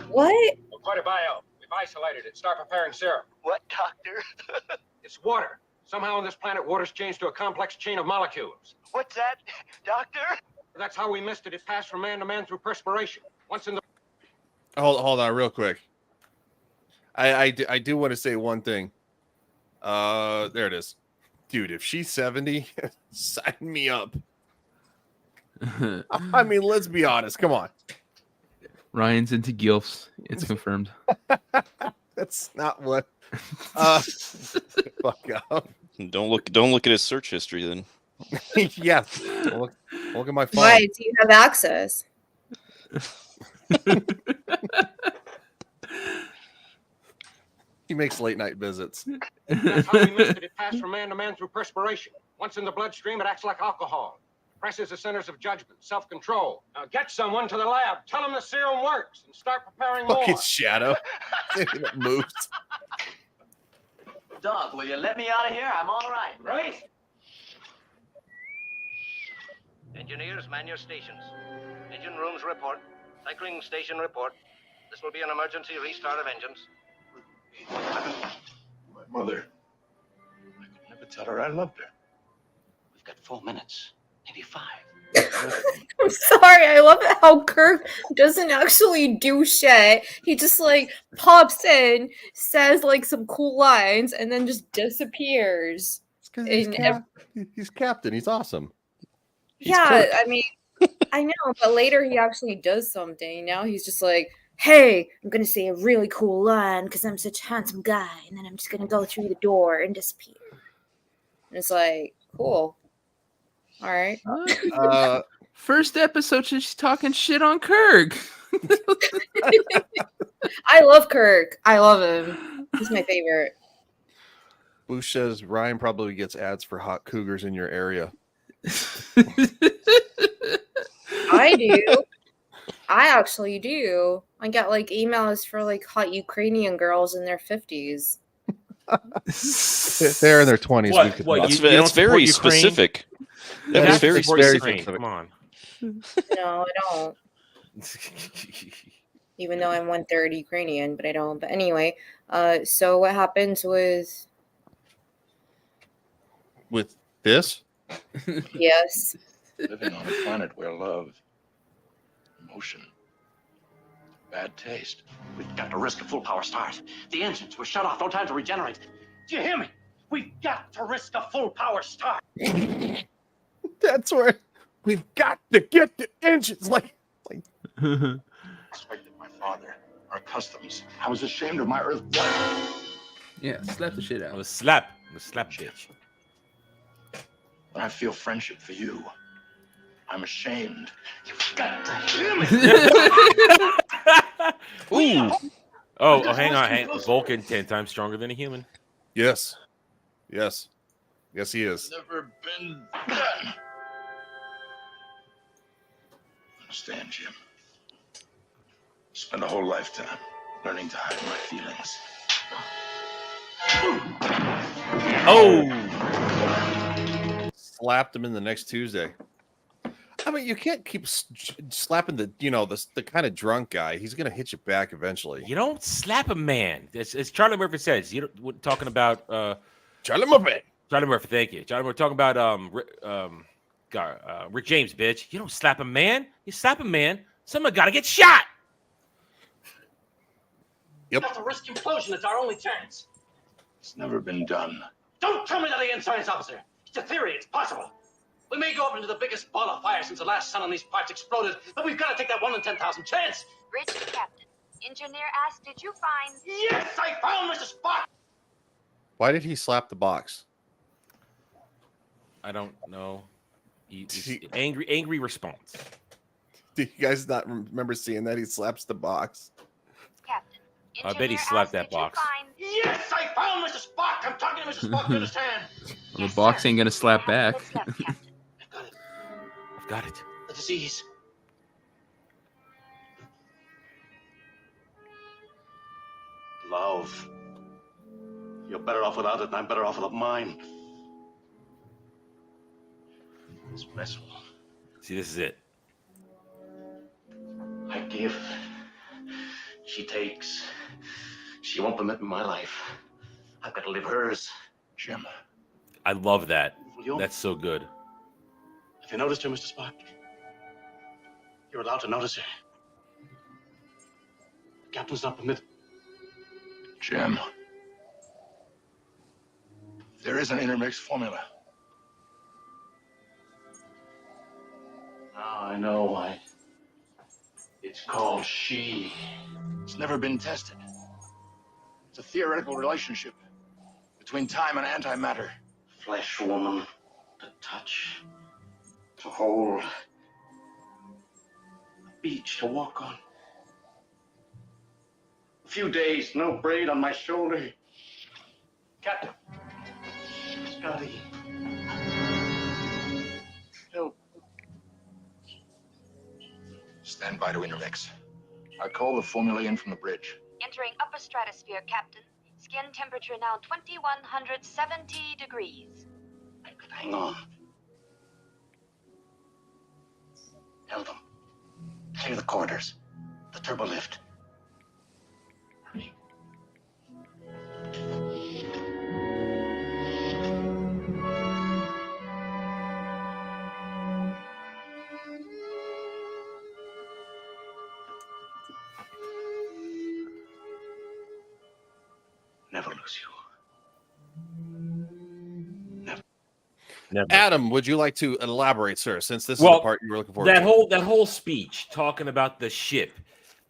What? Quite a bio. We've isolated it. Start preparing serum. What, doctor? It's water. Somehow on this planet, water's changed to a complex chain of molecules. What's that, doctor? That's how we missed it. It passed from man to man through perspiration. Once in the... Hold on, real quick. I do want to say one thing. There it is, dude. If she's 70, sign me up. I mean, let's be honest. Come on. Ryan's into gilfs. It's confirmed. That's not what. Fuck up. Don't look at his search history then. Yeah. Look at my phone. Why do you have access? He makes late night visits. That's how we missed it. It passed from man to man through perspiration. Once in the bloodstream, it acts like alcohol. Presses the centers of judgment, self-control. Now get someone to the lab. Tell them the serum works and start preparing more. Fucking Shadow. It moves. Doc, will you let me out of here? I'm all right. Right? Engineers, man your stations. Engine rooms report. Cycling station report. This will be an emergency restart of engines. My mother. I could never tell her I loved her. We've got 4 minutes, maybe 5. I'm sorry. I love it how Kirk doesn't actually do shit. He just like pops in, says like some cool lines, and then just disappears. Because he's captain. He's awesome. Yeah, I mean, I know, but later he actually does something. Now he's just like, "Hey, I'm gonna say a really cool line because I'm such a handsome guy, and then I'm just gonna go through the door and disappear." And it's like, cool. All right. First episode, she's talking shit on Kirk. I love Kirk. I love him. He's my favorite. Boosh says Ryan probably gets ads for hot cougars in your area. I do. I actually do. I get like emails for like hot Ukrainian girls in their 50s. They're in their 20s. That's very specific. That was very specific. Come on. No, I don't. Even though I'm 1/3 Ukrainian, but I don't. But anyway, so what happens with this? Yes. Living on a planet where love, emotion, bad taste. We've got to risk a full power start. The engines were shut off. No time to regenerate. Do you hear me? We've got to risk a full power start. That's where we've got to get the engines. Respected my father, our customs. I was ashamed of my earth blood. Yeah, slap the shit out. I was slap bitch. When I feel friendship for you, I'm ashamed. You've got to hear me. Ooh. Oh, hang on. Vulcan 10 times stronger than a human. Yes, he is. Never been done. Understand, Jim. Spent a whole lifetime learning to hide my feelings. Oh! Slapped him in the next Tuesday. I mean, you can't keep slapping the kind of drunk guy. He's gonna hit you back eventually. You don't slap a man. As Charlie Murphy says. We're talking about Charlie Murphy. Charlie Murphy, thank you. Charlie, we're talking about Rick James, bitch. You don't slap a man. You slap a man, someone gotta get shot. We've got to risk implosion. It's our only chance. It's never been done. Don't tell me that again, science officer. It's a theory. It's possible. We may go up into the biggest ball of fire since the last sun on these parts exploded, but we've got to take that 1 in 10,000 chance. Bridge captain. Engineer asked, did you find... Yes, I found Mr. Spock! Why did he slap the box? I don't know. Angry response. Do you guys not remember seeing that? He slaps the box. Captain. I bet he slapped that box. Yes, I found Mr. Spock! I'm talking to Mr. Spock, you understand? Well, the box ain't gonna slap back. I've got it. The disease. Love. You're better off without it, and I'm better off without mine. This vessel. See, this is it. I give. She takes. She won't permit me my life. I've got to live hers. Jim. I love that. You? That's so good. Have you noticed her, Mr. Spock? You're allowed to notice her. The captain's not permitted. Jim. There is an intermixed formula. Now I know why. It's called she. It's never been tested. It's a theoretical relationship between time and antimatter. Flesh woman to touch, to hold, a beach to walk on. A few days, no braid on my shoulder. Captain. Scotty. Help. Stand by to intermix. I call the formula in from the bridge. Entering upper stratosphere, Captain. Skin temperature now 2170 degrees. I could hang on. Held them. Clear the corridors. The turbo lift. Hurry. lose you. Never. Adam, would you like to elaborate, sir? Since this is the part you were looking forward to. That whole speech talking about the ship,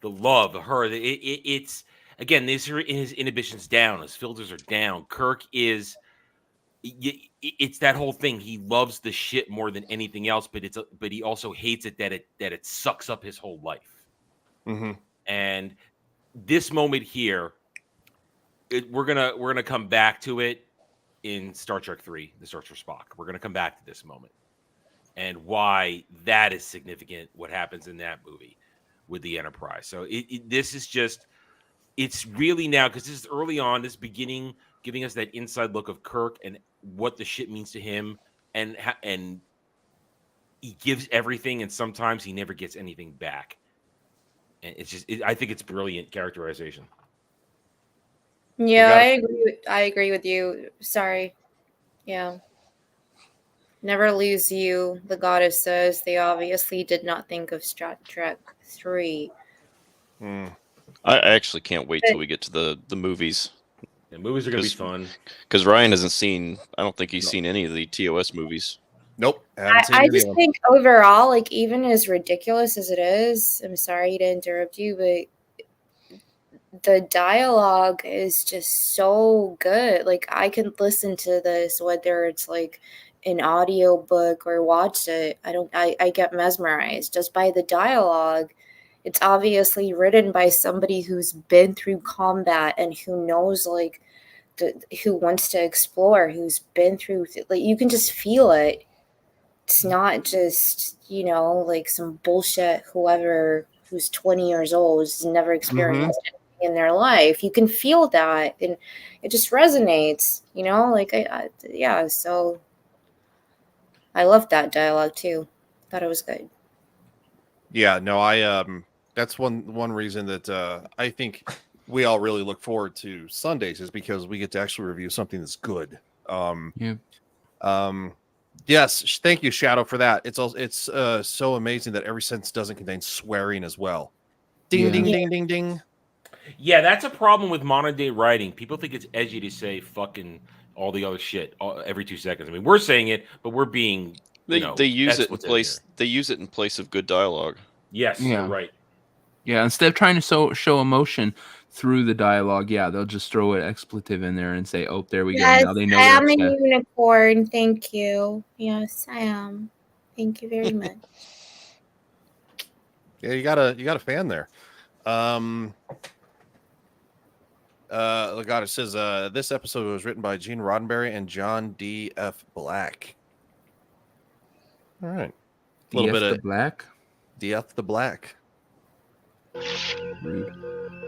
the love, her. It's again, his inhibitions down, his filters are down. Kirk is. It's that whole thing. He loves the ship more than anything else, but he also hates it that it sucks up his whole life. Mm-hmm. And this moment here, we're gonna come back to it in Star Trek 3, The Search for Spock. We're gonna come back to this moment and why that is significant. What happens in that movie with the Enterprise? So this is just. It's really now because this is early on. This beginning, giving us that inside look of Kirk and what the shit means to him, and he gives everything, and sometimes he never gets anything back. And it's just, I think it's brilliant characterization. Yeah, I agree with you. Sorry. Yeah. Never lose you, the goddess says. They obviously did not think of Star Trek 3. I actually can't wait till we get to the movies. The movies are going to be fun. Because Ryan hasn't seen, I don't think he's seen any of the TOS movies. Nope. I just think overall, like, even as ridiculous as it is, I'm sorry to interrupt you, but the dialogue is just so good. Like, I can listen to this, whether it's like an audio book or watch it. I get mesmerized just by the dialogue. It's obviously written by somebody who's been through combat and who knows, like, who wants to explore, who's been through, like, you can just feel it. It's not just, like some bullshit whoever who's 20 years old has never experienced anything in their life. You can feel that, and it just resonates, so I loved that dialogue too. Thought it was good. Yeah, no, that's one reason that I think we all really look forward to Sundays is because we get to actually review something that's good. Yes, thank you, Shadow, for that. It's so amazing that every sentence doesn't contain swearing as well. Ding, ding, ding, ding, ding. Yeah, that's a problem with modern day writing. People think it's edgy to say fucking all the other shit every 2 seconds. I mean, we're saying it, but we're being They use it in place. They use it in place of good dialogue. Yes, you're right. Yeah, instead of trying to show emotion through the dialogue, they'll just throw an expletive in there and say, "Oh, there we go." Now they know. I am a unicorn. Thank you. Yes, I am. Thank you very much. Yeah, you got a fan there. It says this episode was written by Gene Roddenberry and John D.F. Black. All right, a little bit of Black. D.F. the Black. Rude.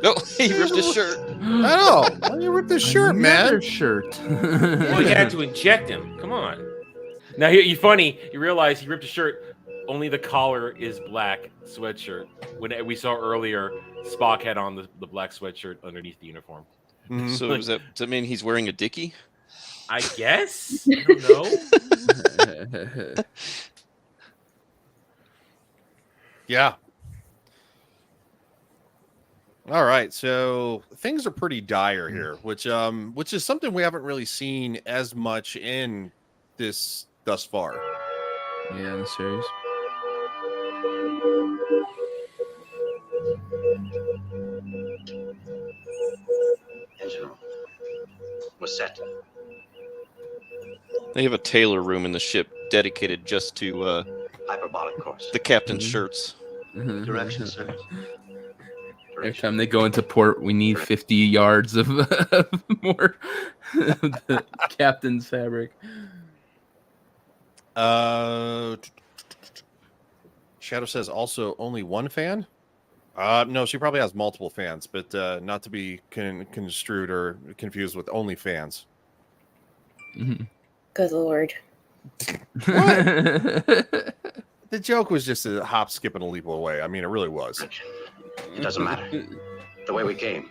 No, he ripped his shirt. I know. Why you rip this shirt, man? Shirt. Well, you had to inject him. Come on. Now, you're funny. You realize he ripped his shirt. Only the collar is black sweatshirt. When we saw earlier, Spock had on the black sweatshirt underneath the uniform. So does that mean he's wearing a dickie? I guess. I don't know. Yeah. All right, so things are pretty dire here, which is something we haven't really seen as much in this thus far. Yeah, in the series. Engine room. We're set. They have a tailor room in the ship dedicated just to Hyperbolic course. the captain's shirts. Direction, sir. Every time they go into port, we need 50 yards of more of the captain's fabric. Shadow says also only one fan. No, she probably has multiple fans, but not to be construed or confused with OnlyFans. Good Lord. What? The joke was just a hop, skip, and a leap away. I mean, it really was. It doesn't matter. The way we came.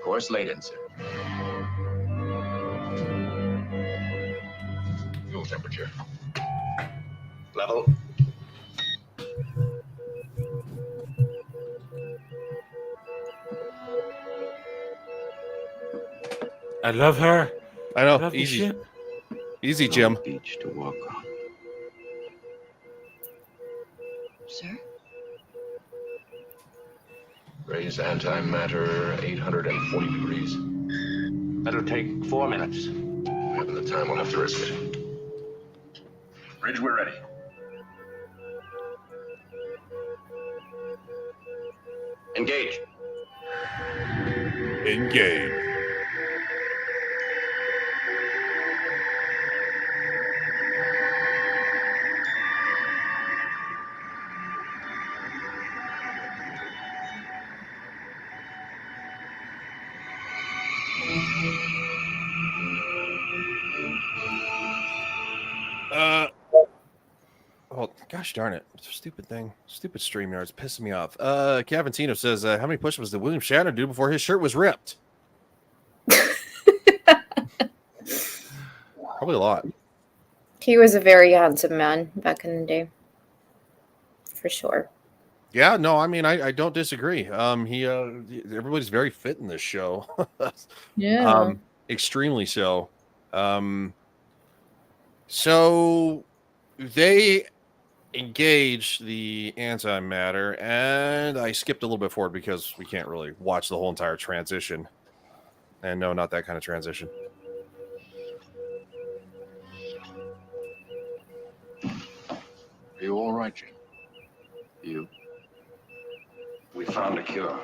Course laid in, sir. Fuel temperature. Level. I love her. I know. Love the Easy. ship. Easy, Jim. Beach to walk on. Sir? Raise antimatter 840 degrees. That'll take 4 minutes. Having the time, we'll have to risk it. Bridge, we're ready. Engage. Engage. Oh, gosh darn it. Stupid thing. Stupid StreamYard. It's pissing me off. Cavantino says, how many push-ups did William Shatner do before his shirt was ripped? Probably a lot. He was a very handsome man back in the day. For sure. Yeah, no, I mean, I don't disagree. Everybody's very fit in this show. Yeah. Extremely so. So they engage the antimatter, and I skipped a little bit forward because we can't really watch the whole entire transition. And no, not that kind of transition. Are you all right, Jim? You. We found a cure.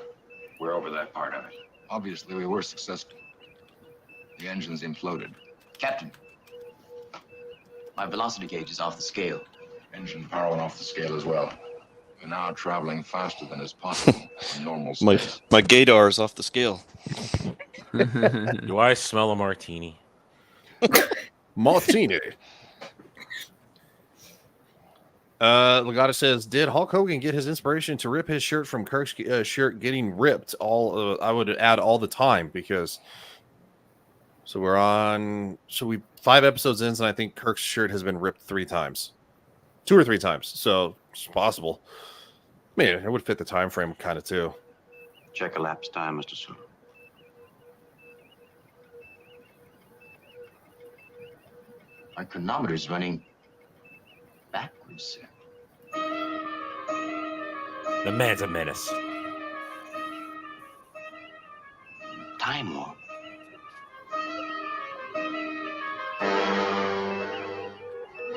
We're over that part of it. Obviously, we were successful. The engines imploded. Captain, my velocity gauge is off the scale. Engine power went off the scale as well. We're now traveling faster than is possible in normal My space. gaydar is off the scale. Do I smell a martini? Martini. Legata says, did Hulk Hogan get his inspiration to rip his shirt from Kirk's shirt getting ripped? I would add all the time, because we're on 5 episodes in, and I think Kirk's shirt has been ripped 3 times, 2 or 3 times. So it's possible. I mean, it would fit the time frame kind of too. Check elapsed time, Mr. Sulu. My chronometer is running backwards, sir. The man's a menace. Time warp.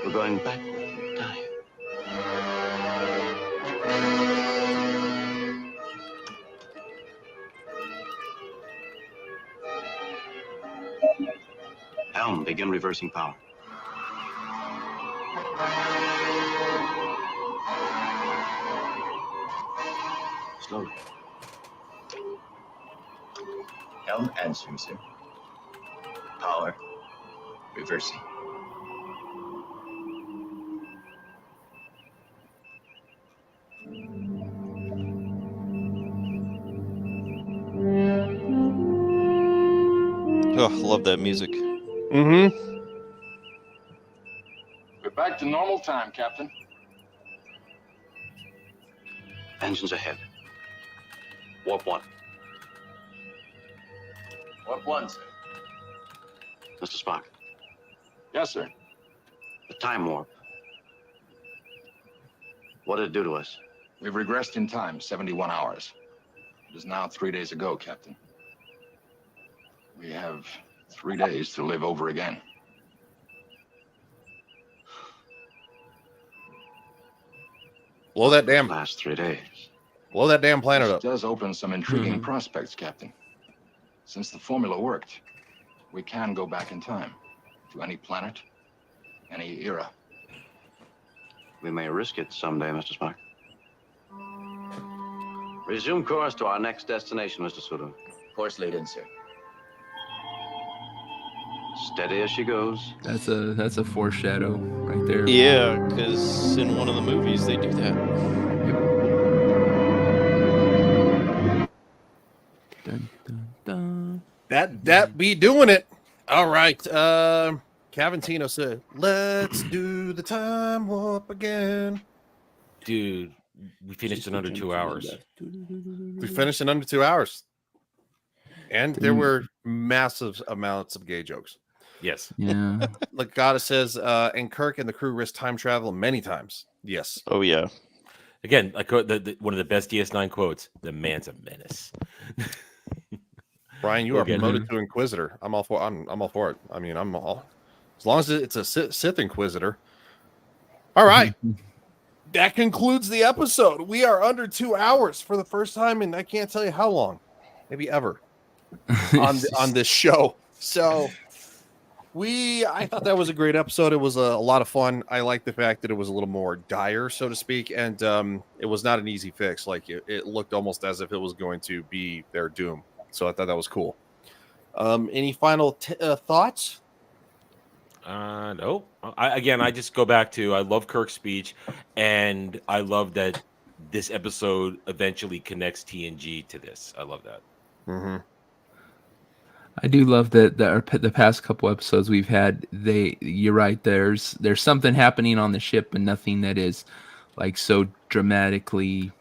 We're going backward in time. Helm, begin reversing power. Slowly. Helm answering, sir. Power. Reversing. Oh, love that music. Mm-hmm. We're back to normal time, Captain. Engines ahead. Warp 1. Warp 1, sir. Mr. Spock, Yes, sir. the time warp. What did it do to us? We've regressed in time 71 hours. It is now 3 days ago, Captain. We have 3 days to live over again. Blow that damn Last 3 days. Blow that damn planet This up. does open some intriguing prospects, Captain. Since the formula worked, we can go back in time to any planet, any era. We may risk it someday, Mr. Spock. Resume course to our next destination, Mr. Sulu. Course laid in, sir. Steady as she goes. That's a foreshadow right there. Yeah, because in one of the movies they do that. Dun, dun, dun. That be doing it. All right. Cavantino said, let's do the time warp again. Dude, we finished in under 2 hours. We finished in under 2 hours. And there were massive amounts of gay jokes. Yes. Yeah. Like Goddess says, and Kirk and the crew risked time travel many times. Yes. Oh yeah. Again, like one of the best DS9 quotes: "The man's a menace." Brian, you are promoted to Inquisitor. I'm all for. I'm all for it. I mean, I'm all as long as it's a Sith Inquisitor. All right. That concludes the episode. We are under 2 hours for the first time, and I can't tell you how long, maybe ever, on this show. So I thought that was a great episode. It was a lot of fun. I like the fact that it was a little more dire, so to speak, and it was not an easy fix. Like it looked almost as if it was going to be their doom. So I thought that was cool. Any final thoughts? No. I just go back to I love Kirk's speech, and I love that this episode eventually connects TNG to this. I love that. Mm-hmm. I do love that the past couple episodes we've had. You're right. There's something happening on the ship, but nothing that is like so dramatically,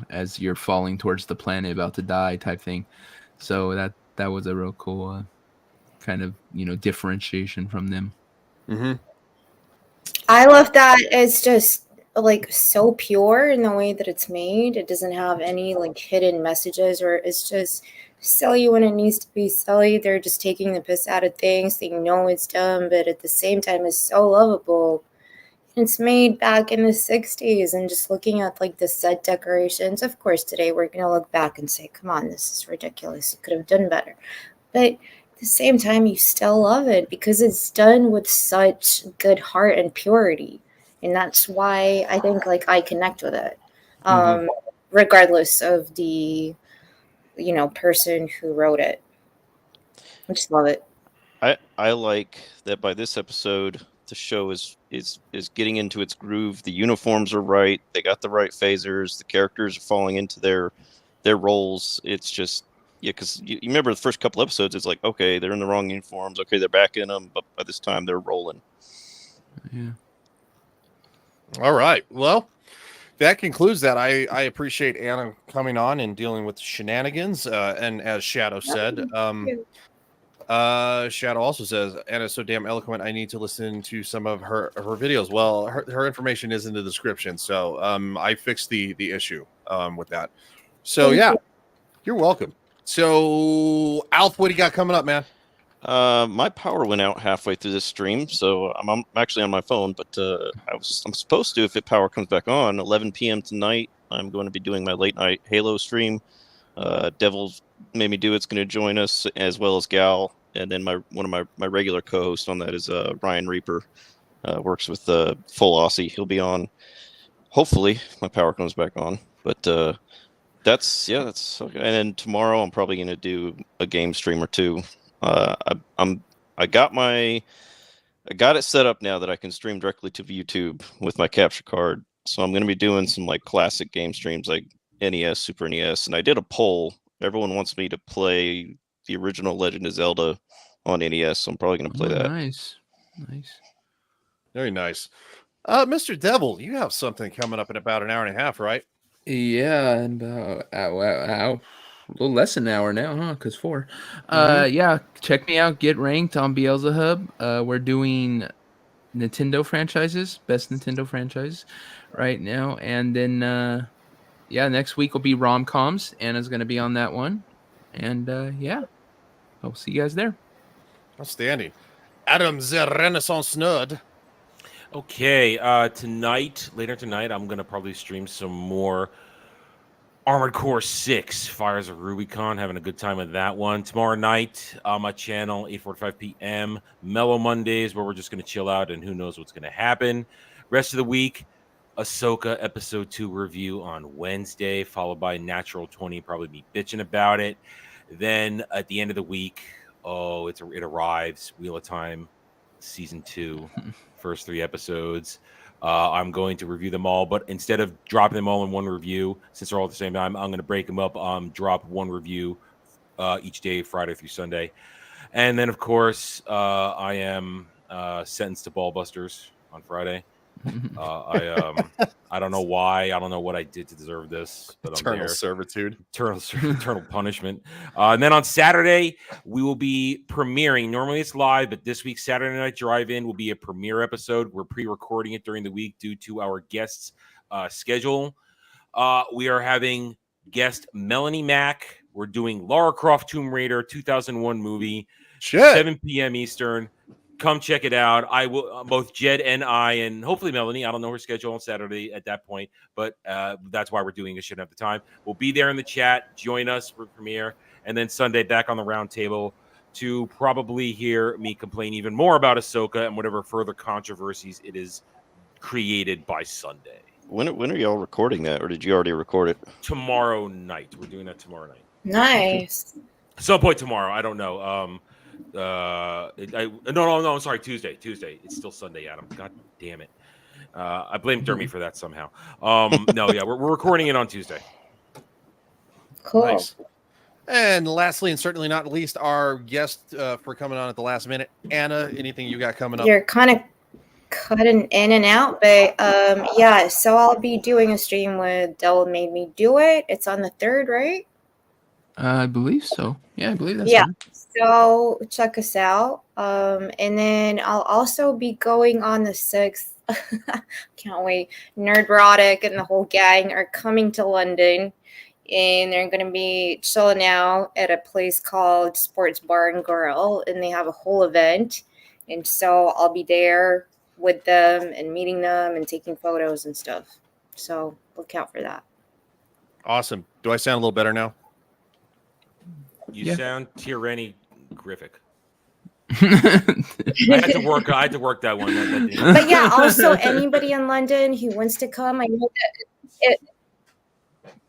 as you're falling towards the planet about to die type thing. So that was a real cool kind of differentiation from them. Mm-hmm. I love that it's just like so pure in the way that it's made. It doesn't have any like hidden messages, or it's just silly when it needs to be silly. They're just taking the piss out of things. They know it's dumb, but at the same time it's so lovable. It's made back in the 60s, and just looking at like the set decorations, of course today we're going to look back and say, come on, this is ridiculous, you could have done better. But at the same time, you still love it because it's done with such good heart and purity. And that's why I think like I connect with it. Regardless of the person who wrote it. I just love it. I like that by this episode the show is getting into its groove. The uniforms are right. They got the right phasers. The characters are falling into their roles. It's just because you remember the first couple episodes, it's like, okay, they're in the wrong uniforms. Okay, they're back in them, but by this time they're rolling. Yeah. All right. Well, that concludes that. I appreciate Anna coming on and dealing with shenanigans. And as Shadow said, Shadow also says, Anna's so damn eloquent, I need to listen to some of her videos. Well, her information is in the description, so I fixed the issue with that. So yeah, you're welcome. So Alf, what do you got coming up, man? My power went out halfway through this stream, so I'm actually on my phone, but I'm supposed to, if power comes back on, 11 p.m. tonight, I'm going to be doing my late night Halo stream. Devil's made me do it's going to join us, as well as Gal, and then one of my regular co-hosts on that is Ryan Reaper, works with Full Aussie. He'll be on, hopefully, if my power comes back on. But that's okay. And then tomorrow I'm probably going to do a game stream or two. I got it set up now that I can stream directly to YouTube with my capture card. So I'm going to be doing some like classic game streams like NES, Super NES, and I did a poll. Everyone wants me to play the original Legend of Zelda on NES, so I'm probably going to play that. Nice. Very nice. Mr. Devil, you have something coming up in about an hour and a half, right? Yeah, and a little less than an hour now, huh? Because 4. Yeah, check me out. Get ranked on Beelzehub. We're doing Nintendo franchises, best Nintendo franchise right now, and then next week will be rom-coms. Anna's going to be on that one, and I'll see you guys there. Outstanding. Adam the Renaissance Nerd. Okay, later tonight, I'm gonna probably stream some more Armored Core 6, Fires of Rubicon, having a good time with that one. Tomorrow night on my channel, 8:45 p.m., Mellow Mondays, where we're just going to chill out and who knows what's going to happen. Rest of the week, Ahsoka Episode 2 review on Wednesday, followed by Natural 20, probably be bitching about it. Then at the end of the week, it arrives, Wheel of Time, Season 2, first 3 episodes. I'm going to review them all, but instead of dropping them all in one review, since they're all at the same time, I'm going to break them up, drop one review each day, Friday through Sunday. And then, of course, I am sentenced to Ballbusters on Friday. I don't know why. I don't know what I did to deserve this, but I'm Eternal there. servitude. Eternal punishment. And then on Saturday, we will be premiering. Normally it's live, but this week, Saturday Night Drive-In will be a premiere episode. We're pre-recording it during the week due to our guests' schedule. We are having guest Melanie Mack. We're doing Lara Croft Tomb Raider 2001 movie, 7 p.m. Eastern. Come check it out. I will, both Jed and I, and hopefully Melanie. I don't know her schedule on Saturday at that point, but that's why we're doing this. Shouldn't have the time. We'll be there in the chat. Join us for premiere, and then Sunday back on the round table to probably hear me complain even more about Ahsoka and whatever further controversies it is created by Sunday. When are y'all recording that, or did you already record it? Tomorrow night. We're doing that tomorrow night. Nice. At some point tomorrow. I don't know. No, I'm sorry. Tuesday. It's still Sunday, Adam. God damn it. I blame Dermy for that somehow. No, yeah, we're recording it on Tuesday. Cool. Nice. And lastly, and certainly not least, our guest for coming on at the last minute, Anna. Anything you got coming up? You're kind of cutting in and out, but yeah. So I'll be doing a stream with Devil Made Me Do It. It's on the 3rd, right? I believe so. Yeah, I believe that's Yeah. right. So check us out. And then I'll also be going on the 6th. Can't wait. Nerdrotic and the whole gang are coming to London, and they're going to be chilling out at a place called Sports Bar and Grill, and they have a whole event. And so I'll be there with them and meeting them and taking photos and stuff. So look out for that. Awesome. Do I sound a little better now? You sound tyranny-griffic. I had to work that one. That didn't- But yeah, also anybody in London who wants to come, I know that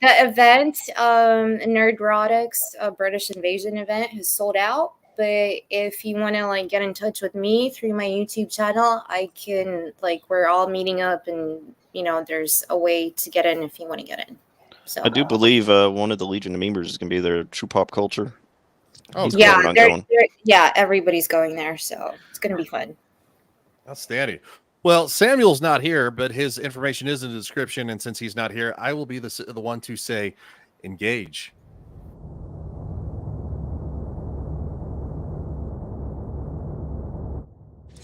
the event, Nerdrotics, a British Invasion event, has sold out. But if you want to like get in touch with me through my YouTube channel, I can, like, we're all meeting up, and there's a way to get in if you want to get in. So I do believe one of the Legion of members is going to be there, True Pop Culture. Oh, He's yeah, planning on going. yeah, everybody's going there, so it's gonna be fun. Outstanding. Well, Samuel's not here, but his information is in the description, and since he's not here, I will be the one to say, engage.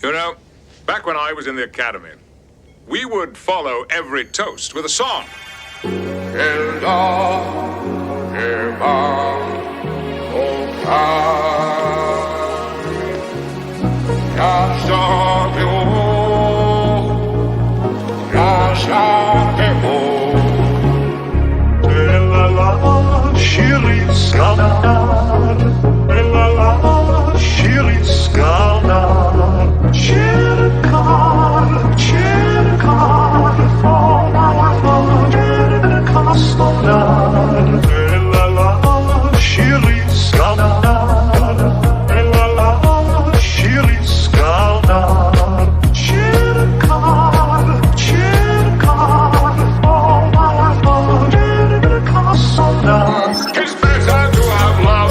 You know, back when I was in the academy, we would follow every toast with a song. It's better to have love